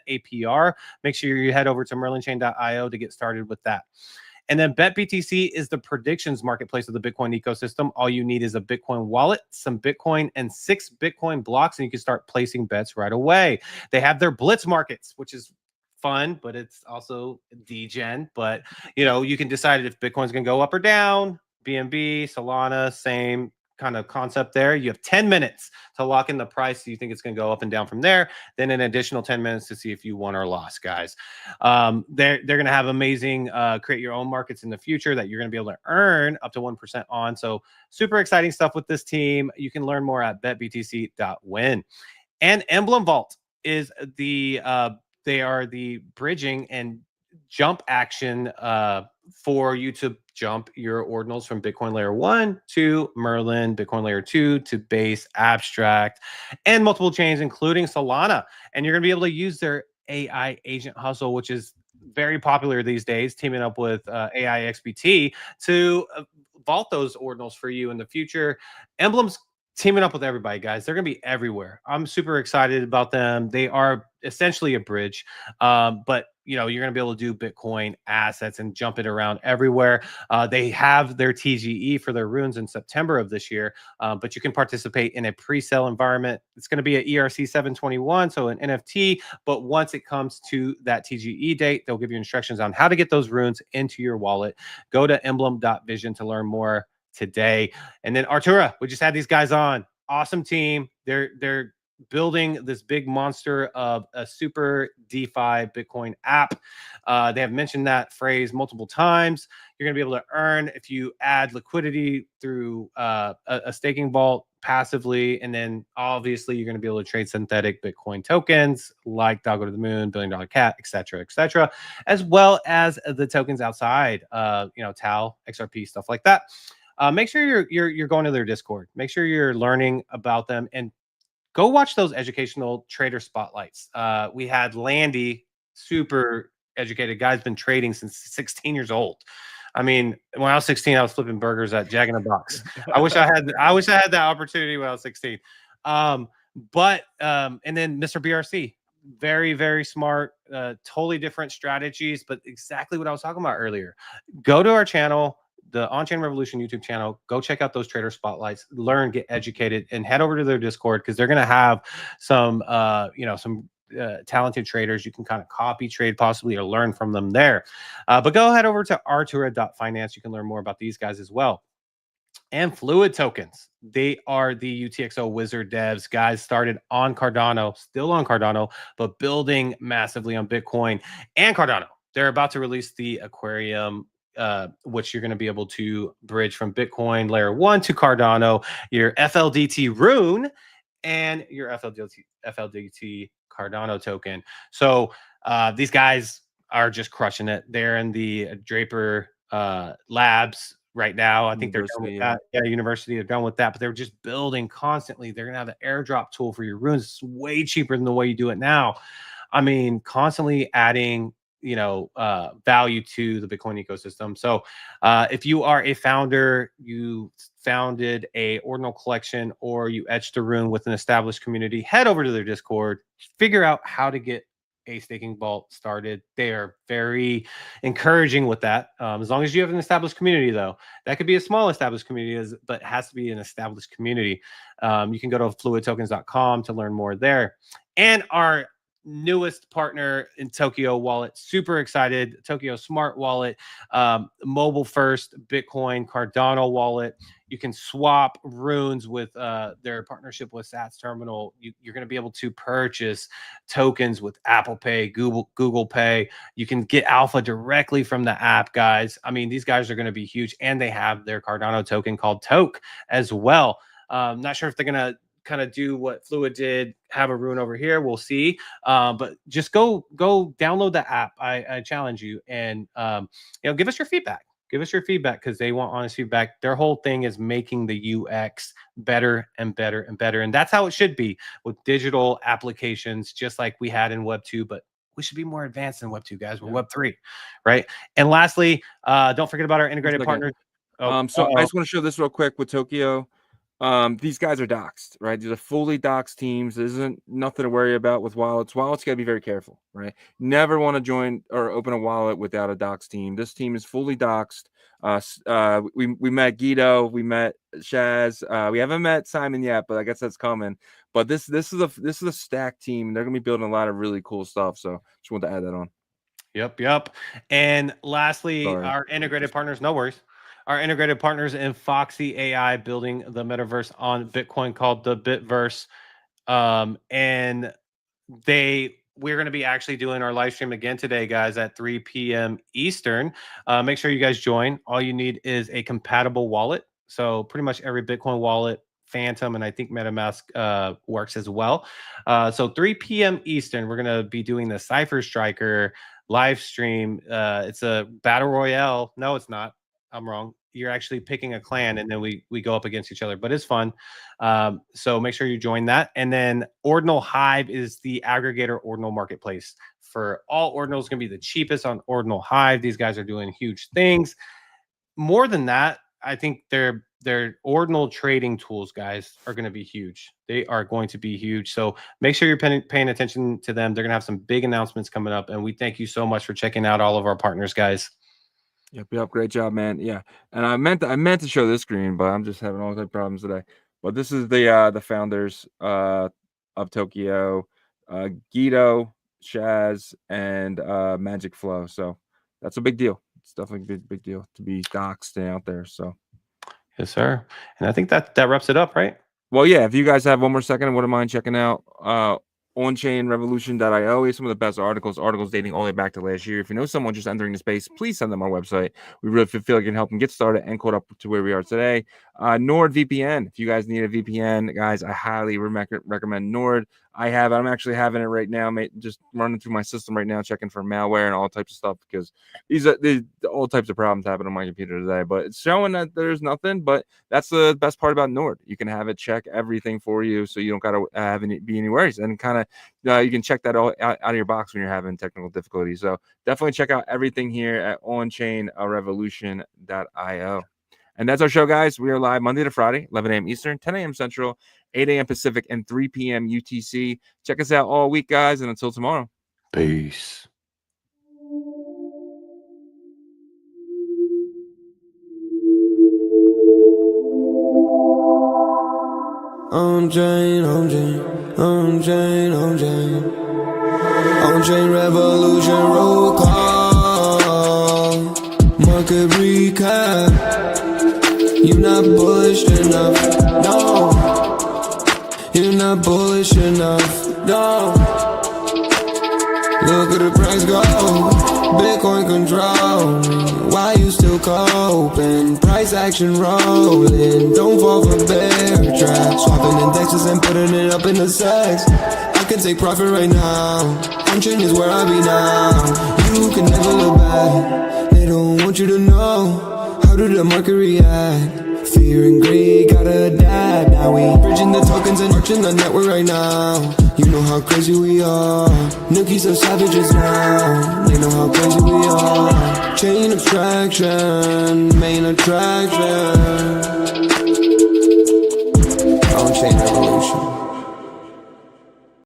APR. Make sure you head over to merlinchain.io to get started with that. And then BetBTC is the predictions marketplace of the Bitcoin ecosystem. All you need is a Bitcoin wallet, some Bitcoin, and 6 Bitcoin blocks, and you can start placing bets right away. They have their blitz markets, which is fun, but it's also degen. But, you know, you can decide if Bitcoin's going to go up or down. BNB, Solana, same kind of concept there. You have 10 minutes to lock in the price. So you think it's going to go up and down from there. Then an additional 10 minutes to see if you won or lost, guys. They're going to have amazing create your own markets in the future that you're going to be able to earn up to 1% on. So super exciting stuff with this team. You can learn more at betbtc.win. And Emblem Vault is the they are the bridging and jump action for you to jump your ordinals from Bitcoin layer 1 to Merlin, Bitcoin layer 2 to base, abstract, and multiple chains, including Solana. And you're going to be able to use their AI agent hustle, which is very popular these days, teaming up with AI XBT to vault those ordinals for you in the future. Emblem's teaming up with everybody, guys. They're going to be everywhere. I'm super excited about them. They are essentially a bridge, but you know, you're going to be able to do Bitcoin assets and jump it around everywhere. They have their TGE for their runes in September of this year, but you can participate in a pre-sale environment. It's going to be an ERC 721, so an NFT, but once it comes to that TGE date, they'll give you instructions on how to get those runes into your wallet. Go to emblem.vision to learn more today. And then Artura, we just had these guys on. Awesome team. They're building this big monster of a super DeFi Bitcoin app. They have mentioned that phrase multiple times. You're going to be able to earn if you add liquidity through a staking vault passively. And then obviously you're going to be able to trade synthetic Bitcoin tokens like Doggo to the Moon, $1 Billion Cat, etc., as well as the tokens outside, you know, TAL, XRP, stuff like that. Make sure you're going to their Discord. Make sure you're learning about them and go watch those educational trader spotlights. We had Landy, super educated guy's been trading since 16 years old. I mean, when I was 16, I was flipping burgers at Jack in the Box. I wish I had that opportunity when I was 16. And then Mr. BRC, very, very smart, totally different strategies, but exactly what I was talking about earlier. Go to our channel, the OnChain Revolution YouTube channel. Go check out those trader spotlights, learn, get educated, and head over to their Discord because they're going to have some, some talented traders you can kind of copy trade possibly or learn from them there. But go head over to artura.finance. You can learn more about these guys as well. And Fluid Tokens. They are the UTXO wizard devs. Guys started on Cardano, still on Cardano, but building massively on Bitcoin and Cardano. They're about to release the Aquarium, which you're going to be able to bridge from Bitcoin layer 1 to Cardano, your FLDT rune, and your FLDT Cardano token. So these guys are just crushing it. They're in the Draper labs right now. I think they're done with that. Yeah, university, they're done with that, but they're just building constantly. They're going to have an airdrop tool for your runes. It's way cheaper than the way you do it now. I mean, constantly adding value to the Bitcoin ecosystem. So if you are a founder, you founded a ordinal collection, or you etched a rune with an established community, head over to their Discord, figure out how to get a staking vault started. They are very encouraging with that. As long as you have an established community, though, that could be a small established community, but it has to be an established community. You can go to fluidtokens.com to learn more there. And our newest partner in Tokyo Wallet, super excited. Tokyo Smart Wallet, mobile first Bitcoin Cardano wallet. You can swap runes with their partnership with Sats Terminal. You're going to be able to purchase tokens with Apple Pay, Google Pay. You can get alpha directly from the app, guys. I mean, these guys are going to be huge, and they have their Cardano token called Toke as well. Not sure if they're going to kind of do what Fluid did, have a rune over here. We'll see. But just go download the app. I challenge you, and give us your feedback. Give us your feedback, because they want honest feedback. Their whole thing is making the UX better and better and better. And that's how it should be with digital applications, just like we had in Web 2. But we should be more advanced than Web 2, guys. We're Web 3, right? And lastly, don't forget about our integrated partners. I just want to show this real quick with Tokyo. These guys are doxed, right? These are fully doxed teams. There isn't nothing to worry about with wallets. Wallets got to be very careful, right? Never want to join or open a wallet without a doxed team. This team is fully doxed. We met Guido, we met Shaz. We haven't met Simon yet, but I guess that's coming. But this is a stacked team. They're gonna be building a lot of really cool stuff. So just want to add that on. Yep. And lastly, our integrated partners. No worries. Our integrated partners in Foxy AI, building the metaverse on Bitcoin, called the Bitverse. And we're going to be actually doing our live stream again today, guys, at 3 p.m. Eastern. Make sure you guys join. All you need is a compatible wallet. So pretty much every Bitcoin wallet, Phantom, and I think MetaMask works as well. So 3 p.m. Eastern, we're going to be doing the Cypher Striker live stream. It's a battle royale. No, it's not. I'm wrong. You're actually picking a clan, and then we go up against each other, but it's fun. So make sure you join that. And then Ordinal Hive is the aggregator Ordinal marketplace for all Ordinals. Going to be the cheapest on Ordinal Hive. These guys are doing huge things. More than that, I think their Ordinal trading tools, guys, are going to be huge. They are going to be huge. So make sure you're paying attention to them. They're going to have some big announcements coming up, and we thank you so much for checking out all of our partners, guys. Yep, great job, man. Yeah, and I meant to show this screen, but I'm just having all kinds of problems today. But this is the founders of Tokyo, Guido, Shaz, and Magic Flow. So that's a big deal. It's definitely a big deal to be doxed and out there. So yes, sir. And I think that wraps it up, right? Well, yeah. If you guys have one more second, I wouldn't mind checking out OnChain Revolution.io. We have some of the best articles dating all the way back to last year. If you know someone just entering the space, please send them our website. We really feel like we can help them get started and caught up to where we are today. NordVPN. If you guys need a VPN, guys, I highly recommend Nord. I'm actually having it right now, mate. Just running through my system right now, checking for malware and all types of stuff, because these all types of problems happen on my computer today. But it's showing that there's nothing. But that's the best part about Nord. You can have it check everything for you, so you don't gotta be any worries, and kind of you can check that all out of your box when you're having technical difficulties. So definitely check out everything here at OnChain Revolution.io. And that's our show, guys. We are live Monday to Friday, 11 a.m. Eastern, 10 a.m. Central, 8 a.m. Pacific, and 3 p.m. UTC. Check us out all week, guys. And until tomorrow, peace. OnChain Revolution roll call. Market recap. You're not bullish enough, no. You're not bullish enough, no. Look at the price go. Bitcoin controlling. Why you still coping? Price action rolling. Don't fall for bear trap. Swapping indexes and putting it up in the sex. I can take profit right now. OnChain is where I be now. You can never look back. They don't want you to know. How did the market react? Fear and greed gotta adapt. Now we bridging the tokens and marching the network right now. You know how crazy we are. Nookies are savages now. They know how crazy we are. Chain abstraction, main attraction.